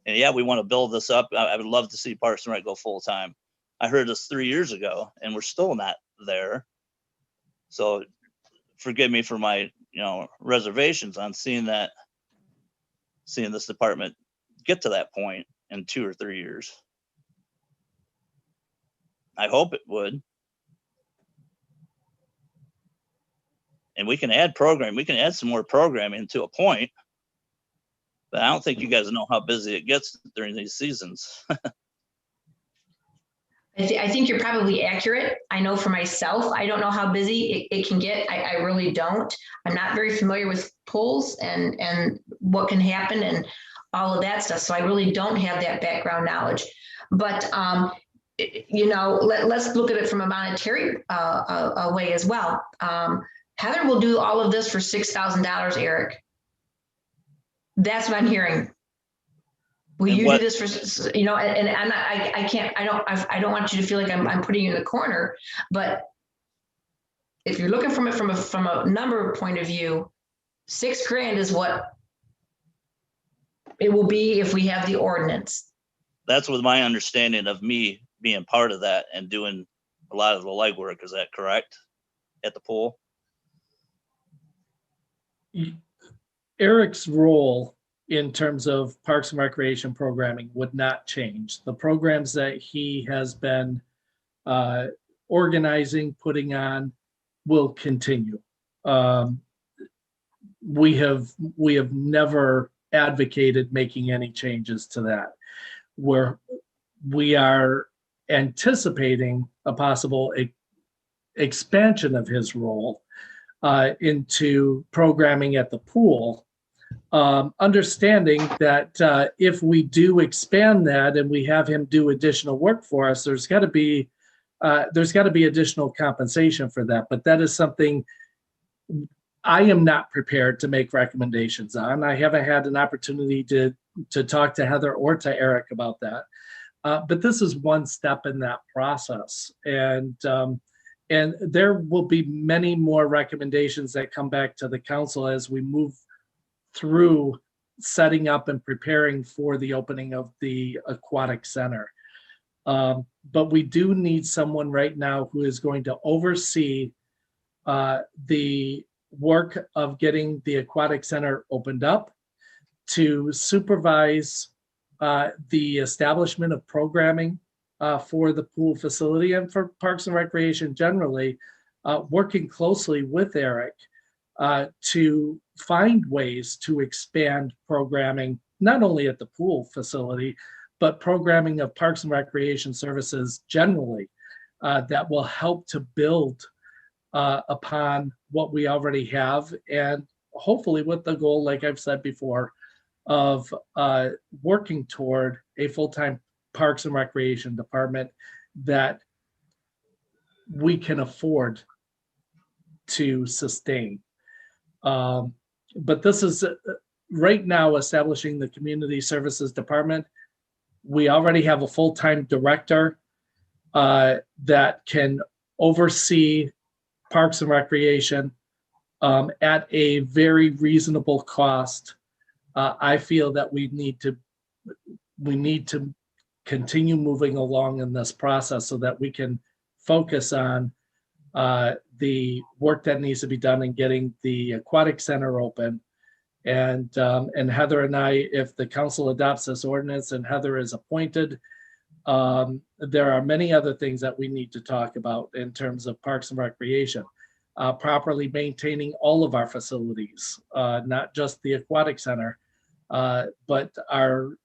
yeah, we want to build this up. I would love to see Parks and Rec go full time. I heard this 3 years ago, and we're still not there. So forgive me for my, reservations on seeing this department get to that point in 2 or 3 years. I hope it would. And we can add some more programming to a point, but I don't think you guys know how busy it gets during these seasons. I think you're probably accurate. I know for myself, I don't know how busy it can get. I really don't. I'm not very familiar with pulls and what can happen and all of that stuff. So I really don't have that background knowledge. But let's look at it from a monetary a way as well. Heather will do all of this for $6,000, Eric. That's what I'm hearing. Will And you what- do this for, and I'm not, I can't, I don't want you to feel like I'm putting you in the corner, but if you're looking from it from a number point of view, $6,000 is what it will be if we have the ordinance. That's with my understanding of me being part of that and doing a lot of the legwork. Is that correct? At the pool? Eric's role in terms of Parks and Recreation programming would not change. The programs that he has been organizing, putting on, will continue. We have never advocated making any changes to that. We are anticipating a possible expansion of his role into programming at the pool. Understanding that if we do expand that and we have him do additional work for us, there's got to be additional compensation for that. But that is something I am not prepared to make recommendations on. I haven't had an opportunity to talk to Heather or to Eric about that. But this is one step in that process, and there will be many more recommendations that come back to the council as we move through setting up and preparing for the opening of the aquatic center. But we do need someone right now who is going to oversee the work of getting the aquatic center opened up, to supervise the establishment of programming for the pool facility and for Parks and Recreation generally, working closely with Eric to find ways to expand programming, not only at the pool facility, but programming of Parks and Recreation services generally that will help to build upon what we already have, and hopefully with the goal, like I've said before, of working toward a full-time Parks and Recreation department that we can afford to sustain. But this is right now establishing the Community Services Department. We already have a full-time director that can oversee Parks and Recreation at a very reasonable cost. I feel that we need to continue moving along in this process so that we can focus on the work that needs to be done in getting the aquatic center open. And Heather and I, if the council adopts this ordinance and Heather is appointed, there are many other things that we need to talk about in terms of Parks and Recreation. Properly maintaining all of our facilities, not just the aquatic center, but our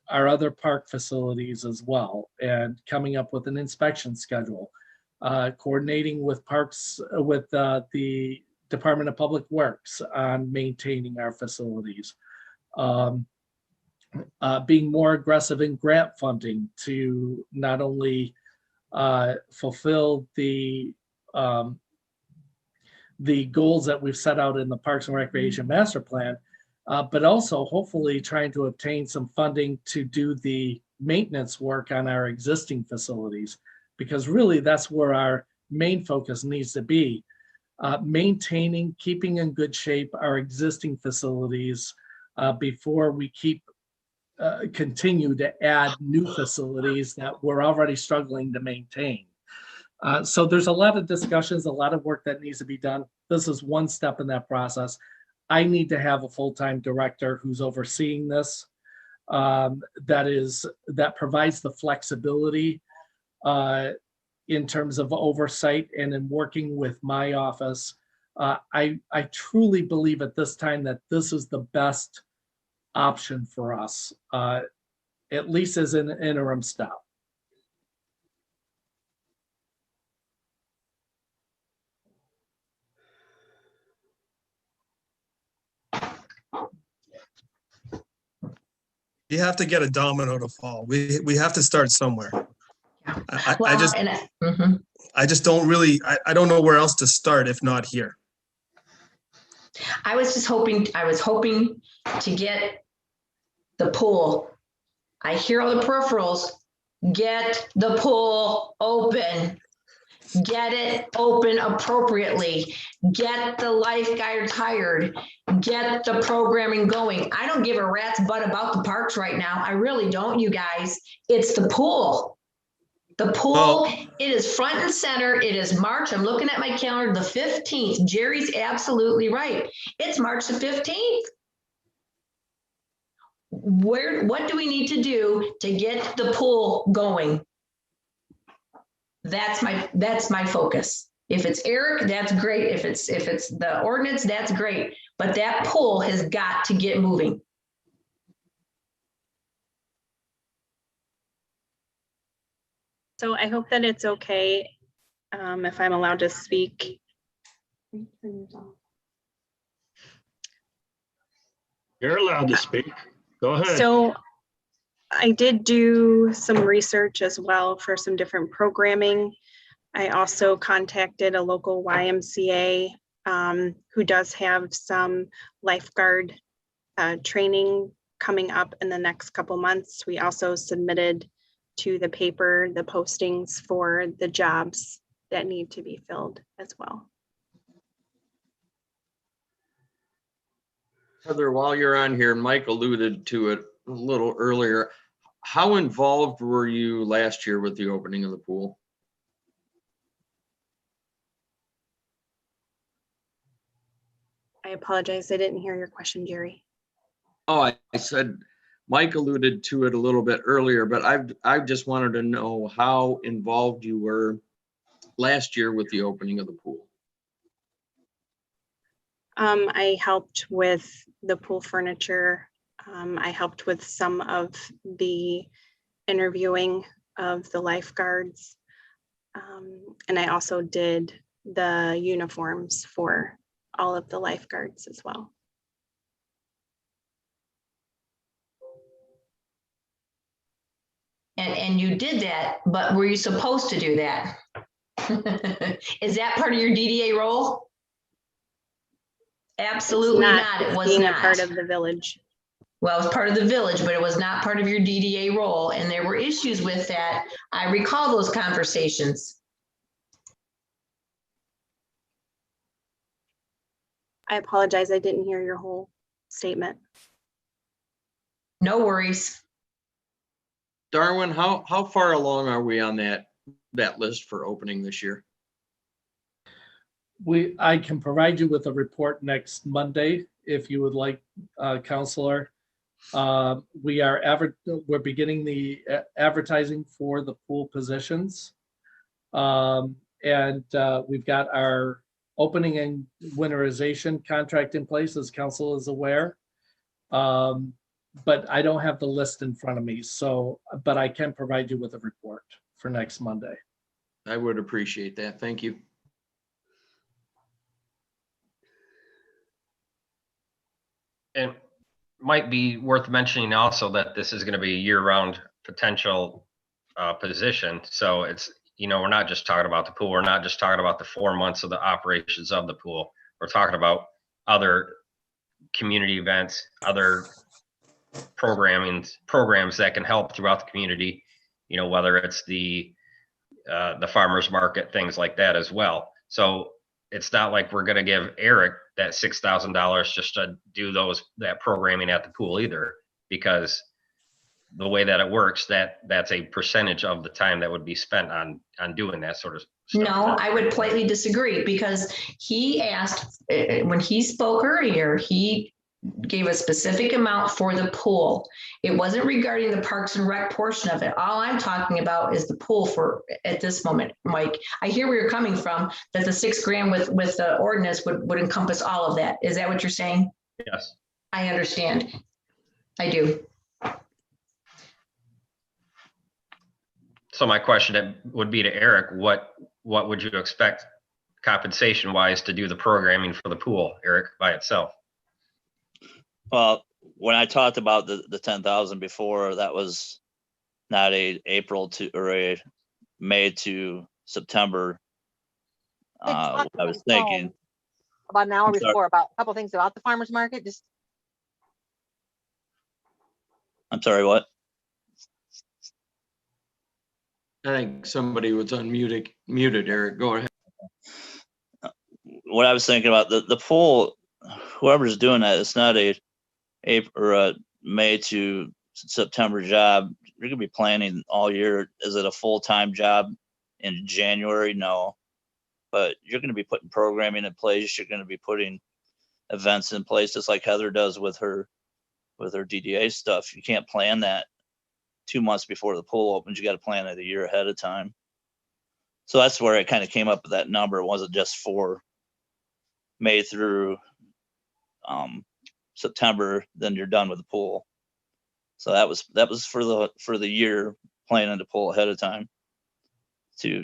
other park facilities as well, and coming up with an inspection schedule, coordinating with parks, with the Department of Public Works on maintaining our facilities, being more aggressive in grant funding to not only fulfill the goals that we've set out in the Parks and Recreation Master Plan, but also hopefully trying to obtain some funding to do the maintenance work on our existing facilities, because really that's where our main focus needs to be. Maintaining, keeping in good shape our existing facilities before we continue to add new facilities that we're already struggling to maintain. So there's a lot of discussions, a lot of work that needs to be done. This is one step in that process. I need to have a full-time director who's overseeing this, that provides the flexibility in terms of oversight and in working with my office. I truly believe at this time that this is the best option for us, at least as an interim step. have to get a domino to fall. We have to start somewhere. I Well, just, and mhm. I just don't really, I don't know where else to start if not here. I was hoping to get the pool. I hear all the peripherals. Get the pool open. Get it open appropriately. Get the lifeguards hired. Get the programming going. I don't give a rat's butt about the parks right now. I really don't, you guys. It's the pool. The pool, it is front and center. It is March. I'm looking at my calendar, the 15th. Jerry's absolutely right. It's March the 15th. What do we need to do to get the pool going? That's my focus. If it's Eric, that's great. If it's the ordinance, that's great. But that pool has got to get moving. So I hope that it's okay if I'm allowed to speak. You're allowed to speak. Go ahead. So I did do some research as well for some different programming. I also contacted a local YMCA who does have some lifeguard training coming up in the next couple months. We also submitted to the paper the postings for the jobs that need to be filled as well. Heather, while you're on here, Mike alluded to it a little earlier. How involved were you last year with the opening of the pool? I apologize, I didn't hear your question, Jerry. Oh, I said, Mike alluded to it a little bit earlier, but I just wanted to know how involved you were last year with the opening of the pool. I helped with the pool furniture. I helped with some of the interviewing of the lifeguards. And I also did the uniforms for all of the lifeguards as well. And you did that, but were you supposed to do that? Is that part of your DDA role? Absolutely not. It was being not a part of the village. Well, it was part of the village, but it was not part of your DDA role. And there were issues with that. I recall those conversations. I apologize, I didn't hear your whole statement. No worries. Darwin, how far along are we on that list for opening this year? I can provide you with a report next Monday if you would like, Counselor. We're beginning the advertising for the pool positions. And we've got our opening and winterization contract in place, as council is aware. But I don't have the list in front of me, but I can provide you with a report for next Monday. I would appreciate that. Thank you. And might be worth mentioning also that this is going to be a year-round potential position. So it's, we're not just talking about the pool. We're not just talking about the 4 months of the operations of the pool. We're talking about other community events, other programs that can help throughout the community, whether it's the farmers market, things like that as well. So it's not like we're going to give Eric that $6,000 just to do that programming at the pool either, because the way that it works, that's a percentage of the time that would be spent on doing that sort of stuff. No, I would politely disagree, because he asked, when he spoke earlier, he gave a specific amount for the pool. It wasn't regarding the Parks and Rec portion of it. All I'm talking about is the pool at this moment, Mike. I hear where you're coming from, that the $6,000 with the ordinance would encompass all of that. Is that what you're saying? Yes. I understand. I do. So my question would be to Eric, what would you expect compensation wise to do the programming for the pool, Eric, by itself? Well, when I talked about the 10,000 before, that was not a April to, or a May to September. They talked I on was the phone thinking, about an hour I'm sorry. before about a couple things about the farmer's market. Just I'm sorry, what? I think somebody was unmuted, Eric, go ahead. What I was thinking about the pool, whoever's doing that, it's not a April or a May to September job. You're gonna be planning all year. Is it a full-time job in January? No, but you're gonna be putting programming in place. You're gonna be putting events in place, just like Heather does with her DDA stuff. You can't plan that 2 months before the pool opens. You got to plan it a year ahead of time. So that's where it kind of came up with that number. It wasn't just for May through September, then you're done with the pool. So that was for the year, planning the pool ahead of time to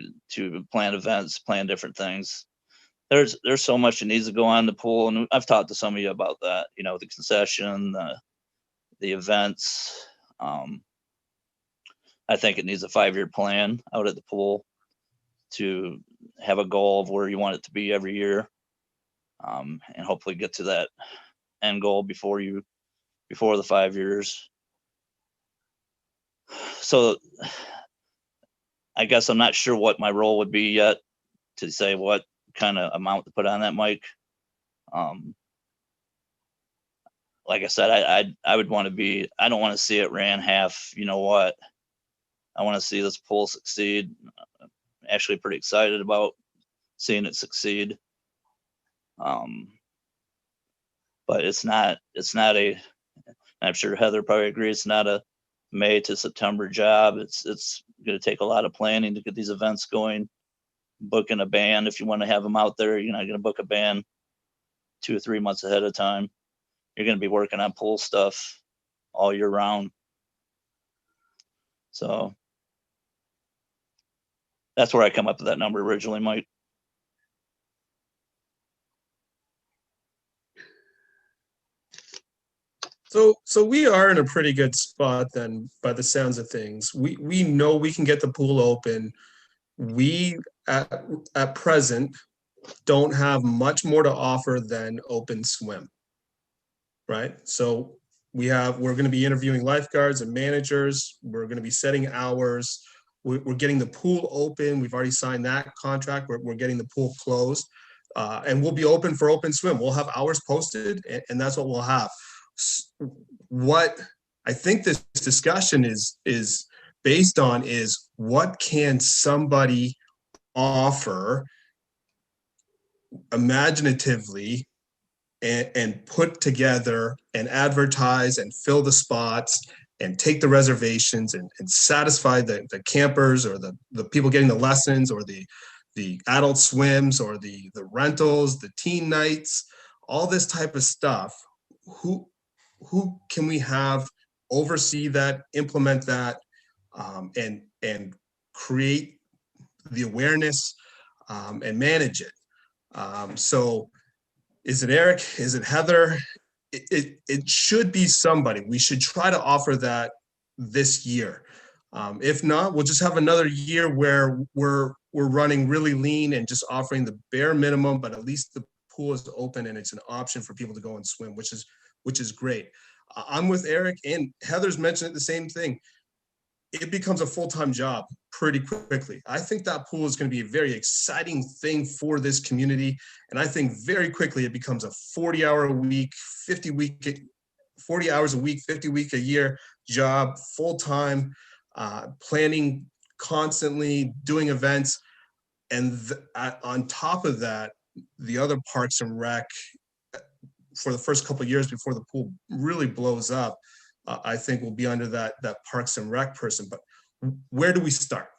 plan events, plan different things. There's so much that needs to go on in the pool, and I've talked to some of you about that. You know, the concession, the events. I think it needs a 5-year plan out at the pool to have a goal of where you want it to be every year, and hopefully get to that end goal before the 5 years. So I guess I'm not sure what my role would be yet to say what kind of amount to put on that, Mike. Like I said, I would want to be, I don't want to see it ran half, you know what? I want to see this pool succeed. I'm actually pretty excited about seeing it succeed. But it's not I'm sure Heather probably agrees, it's not a May to September job. It's going to take a lot of planning to get these events going. Booking a band, if you want to have them out there, you're not going to book a band 2 or 3 months ahead of time. You're going to be working on pool stuff all year round. So that's where I come up with that number originally, Mike. So we are in a pretty good spot then, by the sounds of things. We know we can get the pool open. We at present don't have much more to offer than open swim, right? So we're going to be interviewing lifeguards and managers. We're going to be setting hours. We're getting the pool open. We've already signed that contract. We're getting the pool closed, and we'll be open for open swim. We'll have hours posted, and that's what we'll have. What I think this discussion is based on is what can somebody offer imaginatively and put together and advertise and fill the spots and take the reservations and satisfy the campers or the people getting the lessons or the adult swims or the rentals, the teen nights, all this type of stuff. Who can we have oversee that, implement that, and create the awareness and manage it? So is it Eric? Is it Heather? It should be somebody. We should try to offer that this year. If not, we'll just have another year where we're running really lean and just offering the bare minimum, but at least the pool is open and it's an option for people to go and swim, which is great. I'm with Eric, and Heather's mentioned the same thing. It becomes a full-time job pretty quickly. I think that pool is going to be a very exciting thing for this community. And I think very quickly it becomes a 40-hour a week, 40 hours a week, 50 week a year job, full-time, planning constantly, doing events. And on top of that, the other Parks and Rec, for the first couple of years before the pool really blows up, I think we'll be under that Parks and Rec person. But where do we start?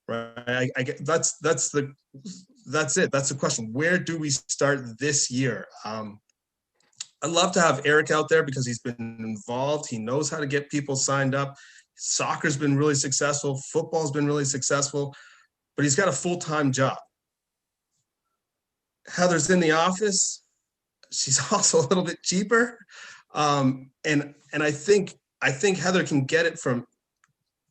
Right? I get that's it. That's the question. Where do we start this year? I'd love to have Eric out there because he's been involved. He knows how to get people signed up. Soccer's been really successful. Football's been really successful, but he's got a full-time job. Heather's in the office. She's also a little bit cheaper. And I think Heather can get it from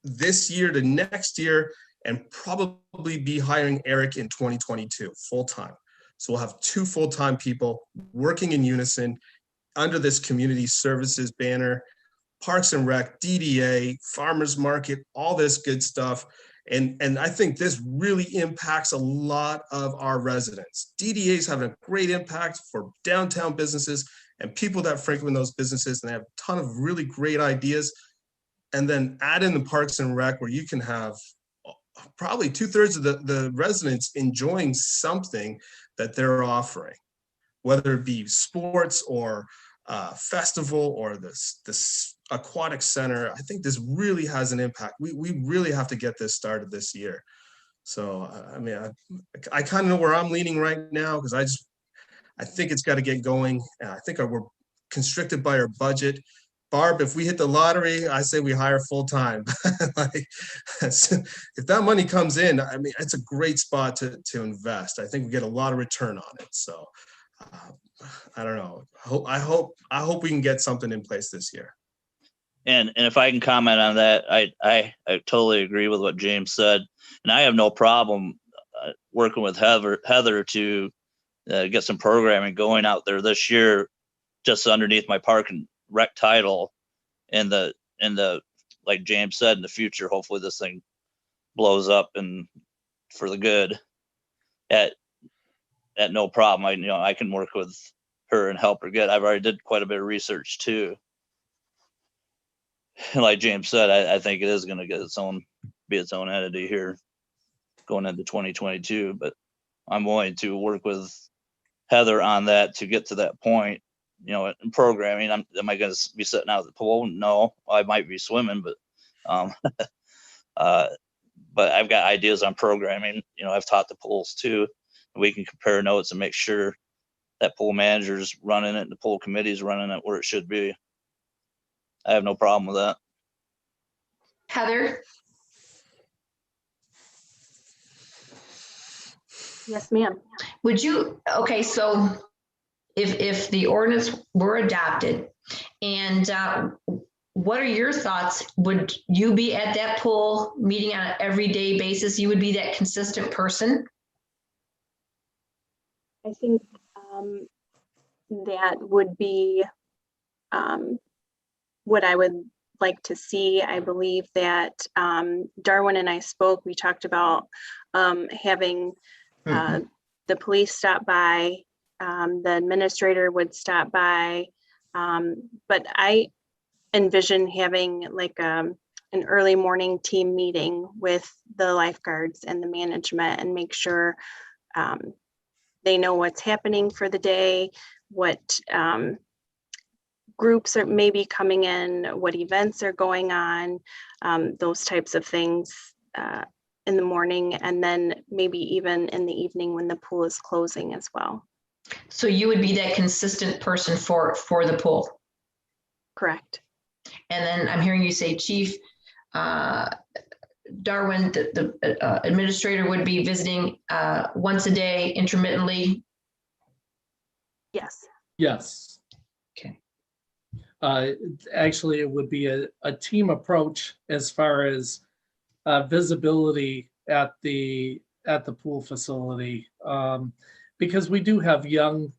this year to next year, and probably be hiring Eric in 2022 full-time. So we'll have 2 full-time people working in unison under this community services banner, Parks and Rec, DDA, Farmers Market, all this good stuff. And I think this really impacts a lot of our residents. DDA is having a great impact for downtown businesses and people that frequent those businesses, and they have a ton of really great ideas. And then add in the Parks and Rec, where you can have probably 2/3 of the residents enjoying something that they're offering, whether it be sports or festival or this aquatic center. I think this really has an impact. We really have to get this started this year. So, I mean, I kind of know where I'm leaning right now, because I think it's got to get going. And I think we're constricted by our budget. Barb, if we hit the lottery, I say we hire full-time. Like, if that money comes in, I mean, it's a great spot to invest. I think we get a lot of return on it. So I don't know. I hope we can get something in place this year. And if I can comment on that, I totally agree with what James said, and I have no problem working with Heather to get some programming going out there this year, just underneath my Park and Rec title. And the like James said, in the future, hopefully this thing blows up and for the good. At no problem. I can work with her and help her get. I've already did quite a bit of research too. And like James said, I think it is going to be its own entity here going into 2022. But I'm willing to work with Heather on that to get to that point. In programming, am I going to be sitting out at the pool? No, I might be swimming, but I've got ideas on programming. I've taught the pools too. We can compare notes and make sure that pool manager's running it and the pool committee's running it where it should be. I have no problem with that. Heather? Yes, ma'am. Would you, okay, so if the ordinance were adopted, and what are your thoughts? Would you be at that pool meeting on an everyday basis? You would be that consistent person? I think that would be what I would like to see. I believe that Darwin and I spoke, we talked about having the police stop by, the administrator would stop by, but I envision having like an early morning team meeting with the lifeguards and the management and make sure they know what's happening for the day, what groups are maybe coming in, what events are going on, those types of things in the morning, and then maybe even in the evening when the pool is closing as well. So you would be that consistent person for the pool? Correct. And then I'm hearing you say, Chief Darwin, the administrator would be visiting once a day intermittently? Yes. Yes. Okay. Actually, it would be a team approach as far as visibility at the pool facility, because we do have young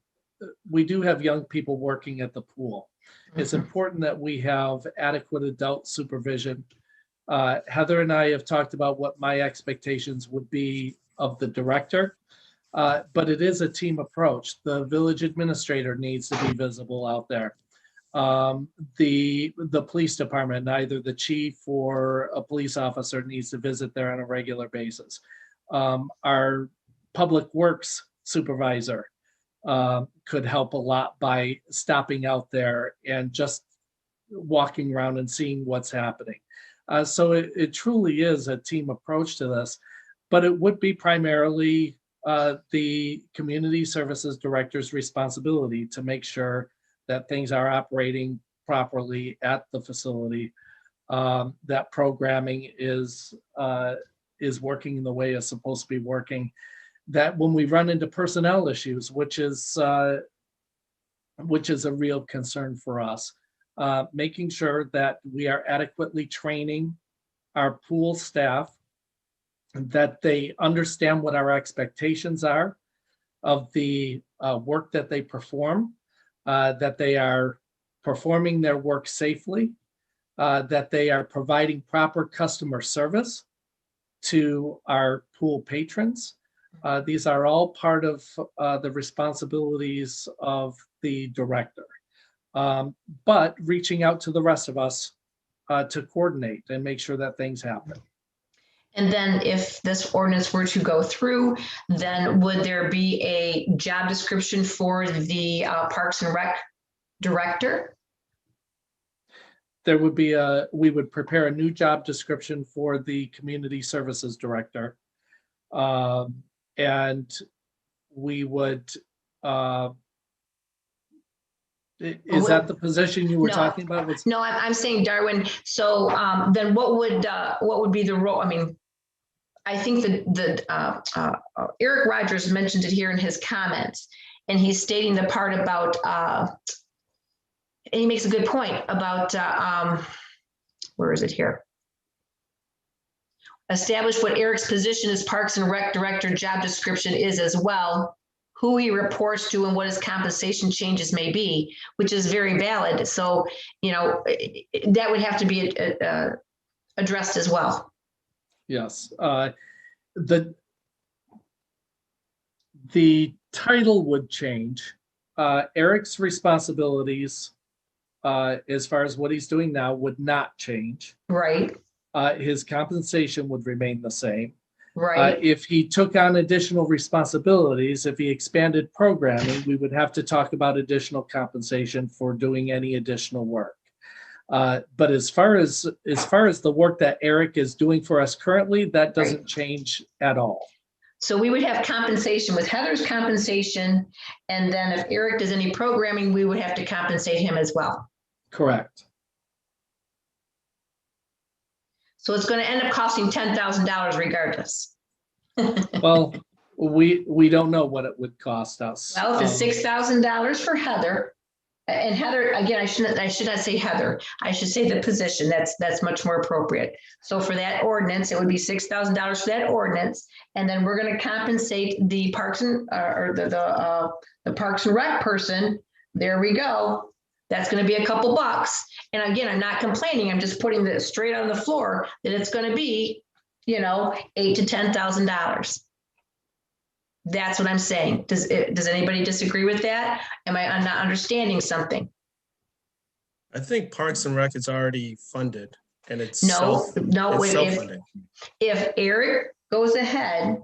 people working at the pool. It's important that we have adequate adult supervision. Heather and I have talked about what my expectations would be of the director, but it is a team approach. The village administrator needs to be visible out there. The police department, either the chief or a police officer, needs to visit there on a regular basis. Our public works supervisor could help a lot by stopping out there and just walking around and seeing what's happening. So it truly is a team approach to this, but it would be primarily the community services director's responsibility to make sure that things are operating properly at the facility, that programming is working the way it's supposed to be working, that when we run into personnel issues, which is which is a real concern for us. Making sure that we are adequately training our pool staff, that they understand what our expectations are of the work that they perform, that they are performing their work safely, that they are providing proper customer service to our pool patrons. These are all part of the responsibilities of the director. But reaching out to the rest of us to coordinate and make sure that things happen. And then if this ordinance were to go through, then would there be a job description for the Parks and Rec director? There would be we would prepare a new job description for the community services director. And we would, is that the position you were No. talking about? No, I'm saying, Darwin, so then what would be the role? I mean, I think that Eric Rogers mentioned it here in his comments, and he's stating the part about, and he makes a good point about, where is it here? Establish what Eric's position as Parks and Rec Director job description is as well, who he reports to and what his compensation changes may be, which is very valid. So, you know, that would have to be addressed as well. Yes. The title would change. Eric's responsibilities, as far as what he's doing now, would not change. Right. His compensation would remain the same. Right. If he took on additional responsibilities, if he expanded programming, we would have to talk about additional compensation for doing any additional work. But as far as the work that Eric is doing for us currently, that doesn't change at all. So we would have compensation with Heather's compensation, and then if Eric does any programming, we would have to compensate him as well. Correct. So it's going to end up costing $10,000 regardless. Well, we don't know what it would cost us. Well, if it's $6,000 for Heather, and Heather, again, I should not say Heather. I should say the position. That's much more appropriate. So for that ordinance, it would be $6,000 for that ordinance, and then we're going to compensate the Parks and the Parks and Rec person. There we go. That's going to be a couple bucks. And again, I'm not complaining. I'm just putting it straight on the floor that it's going to be, you know, $8,000 to $10,000. That's what I'm saying. Does anybody disagree with that? I'm not understanding something? I think Parks and Rec is already funded and it's self-funding. If Eric goes ahead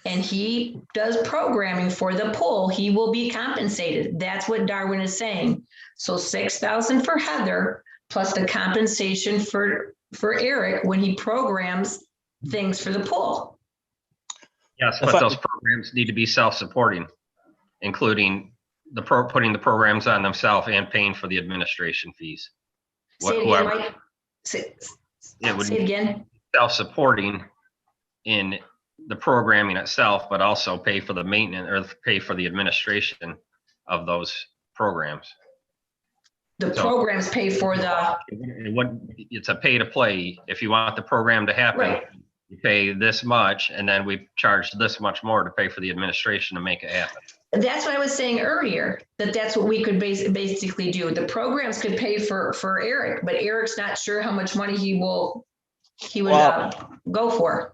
and he does programming for the pool, he will be compensated. That's what Darwin is saying. So $6,000 for Heather plus the compensation for Eric when he programs things for the pool. Yes, but those programs need to be self-supporting, including putting the programs on themselves and paying for the administration fees. Say it again, Mike. Say it again. Self-supporting in the programming itself, but also pay for the maintenance or pay for the administration of those programs. The programs pay for the. It's a pay to play. If you want the program to happen, Right. You pay this much, and then we charge this much more to pay for the administration to make it happen. That's what I was saying earlier, that's what we could basically do. The programs could pay for Eric, but Eric's not sure how much money he would go for.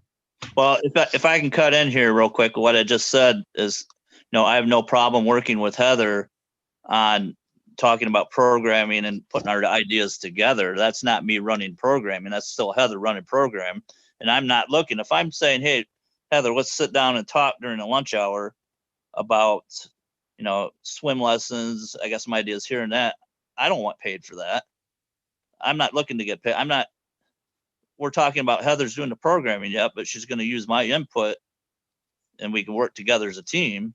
Well, if I can cut in here real quick, what I just said is, I have no problem working with Heather on talking about programming and putting our ideas together. That's not me running programming. That's still Heather running program. And I'm not looking, if I'm saying, hey, Heather, let's sit down and talk during the lunch hour about, swim lessons, I got some ideas here and that. I don't want paid for that. I'm not looking to get paid. We're talking about Heather's doing the programming yet, but she's going to use my input and we can work together as a team.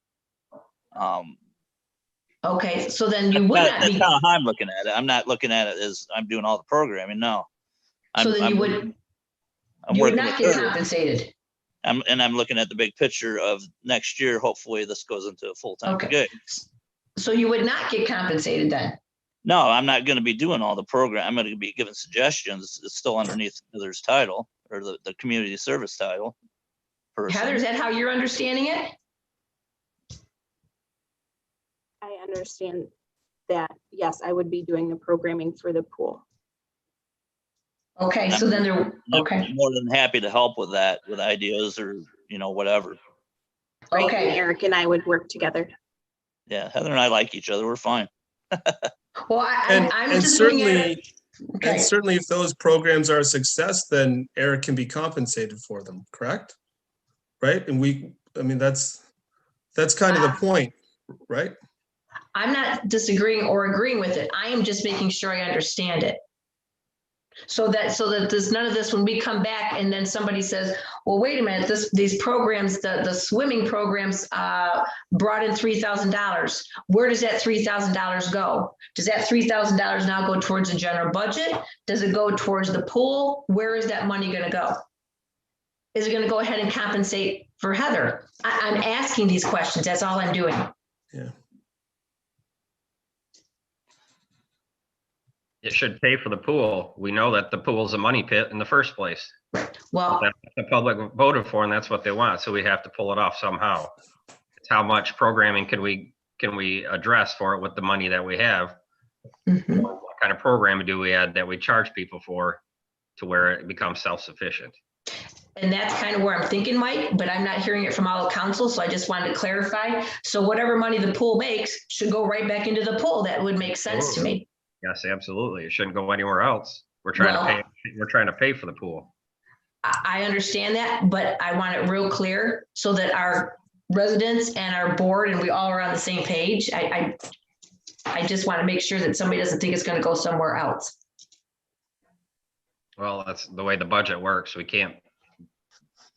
Okay, so then you would not be. That's how I'm looking at it. I'm not looking at it as I'm doing all the programming. No. So then you would not get compensated. I'm looking at the big picture of next year. Hopefully this goes into a full-time gig. So you would not get compensated then? No, I'm not gonna be doing all the program. I'm gonna be giving suggestions. It's still underneath Heather's title or the community service title. Heather, is Person. that how you're understanding it? I understand that, yes, I would be doing the programming for the pool. Okay, so then there, I'm okay, more than happy to help with that, with ideas or, whatever. Right, okay. and Eric and I would work together. Yeah, Heather and I like each other. We're fine. Well, I'm And just looking at certainly, it. Okay, and certainly if those programs are a success, then Eric can be compensated for them, correct? Right? And I mean, that's kind of the point, right? I'm not disagreeing or agreeing with it. I am just making sure I understand it. So that there's none of this when we come back and then somebody says, well, wait a minute, these programs, the swimming programs brought in $3,000. Where does that $3,000 go? Does that $3,000 now go towards the general budget? Does it go towards the pool? Where is that money going to go? Is it going to go ahead and compensate for Heather? I'm asking these questions. That's all I'm doing. Yeah. It should pay for the pool. We know that the pool's a money pit in the first place. Well, That's what the public voted for, and that's what they want. So we have to pull it off somehow. It's how much programming can we address for it with the money that we have? mhm. What kind of programming do we add that we charge people for to where it becomes self-sufficient? And that's kind of where I'm thinking, Mike, but I'm not hearing it from all of council, so I just wanted to clarify. So whatever money the pool makes should go right back into the pool. That would make sense to me. Yes, absolutely. It shouldn't go anywhere else. We're trying to pay for the pool. I understand that, but I want it real clear so that our residents and our board and we all are on the same page. I just want to make sure that somebody doesn't think it's going to go somewhere else. Well, that's the way the budget works. We can't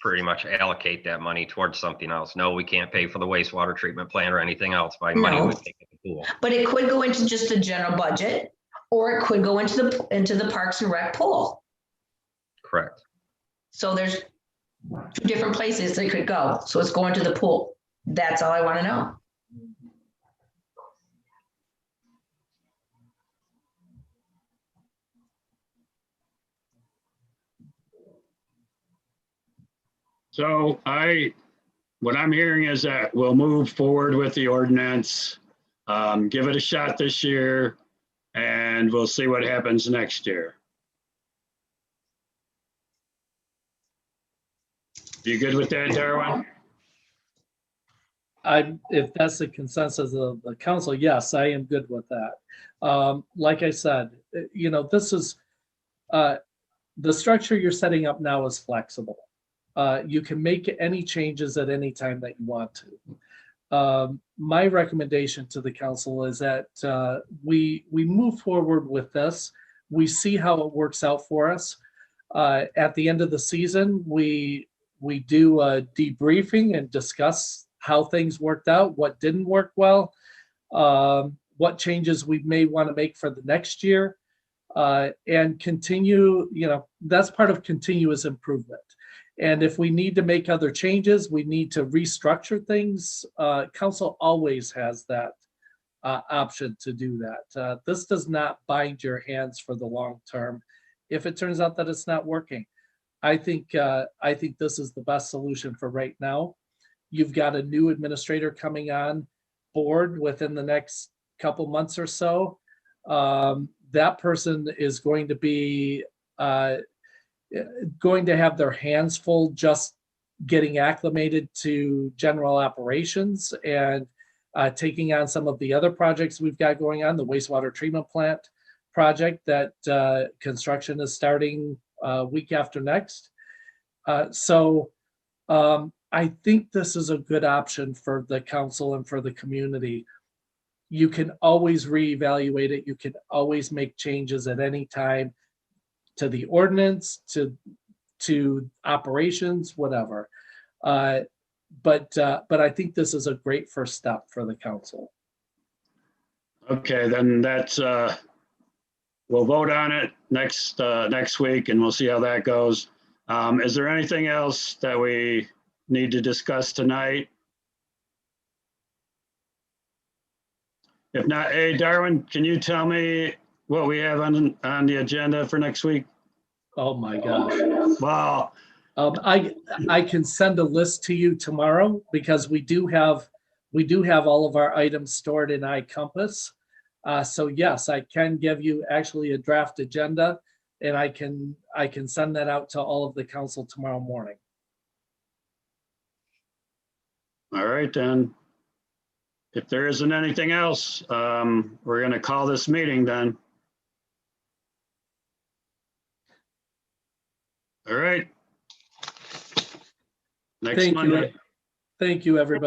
pretty much allocate that money towards something else. No, we can't pay for the wastewater treatment plant or anything else by money we take at the pool. But it could go into just the general budget, or it could go into the Parks and Rec pool. Correct. So there's 2 different places they could go. So it's going to the pool. That's all I want to know. So what I'm hearing is that we'll move forward with the ordinance, give it a shot this year, and we'll see what happens next year. You good with that, Darwin? If that's the consensus of the council, yes, I am good with that. Like I said, this is, the structure you're setting up now is flexible. You can make any changes at any time that you want to. My recommendation to the council is that we move forward with this. We see how it works out for us. At the end of the season, we do a debriefing and discuss how things worked out, what didn't work well, what changes we may want to make for the next year, and continue, that's part of continuous improvement. And if we need to make other changes, we need to restructure things. Council always has that option to do that. This does not bind your hands for the long term. If it turns out that it's not working, I think this is the best solution for right now. You've got a new administrator coming on board within the next couple months or so. That person is going to be going to have their hands full just getting acclimated to general operations and taking on some of the other projects we've got going on, the wastewater treatment plant project that construction is starting week after next. So I think this is a good option for the council and for the community. You can always reevaluate it. You can always make changes at any time to the ordinance, to operations, whatever. But I think this is a great first step for the council. Okay, then that's, we'll vote on it next week and we'll see how that goes. Is there anything else that we need to discuss tonight? If not, hey, Darwin, can you tell me what we have on the agenda for next week? Oh, my gosh. Well, I can send a list to you tomorrow because we do have all of our items stored in iCompass. So yes, I can give you actually a draft agenda, and I can send that out to all of the council tomorrow morning. all right then. If there isn't anything else, we're gonna call this meeting then. All right. Next Thank you. Monday. Thank you, everybody.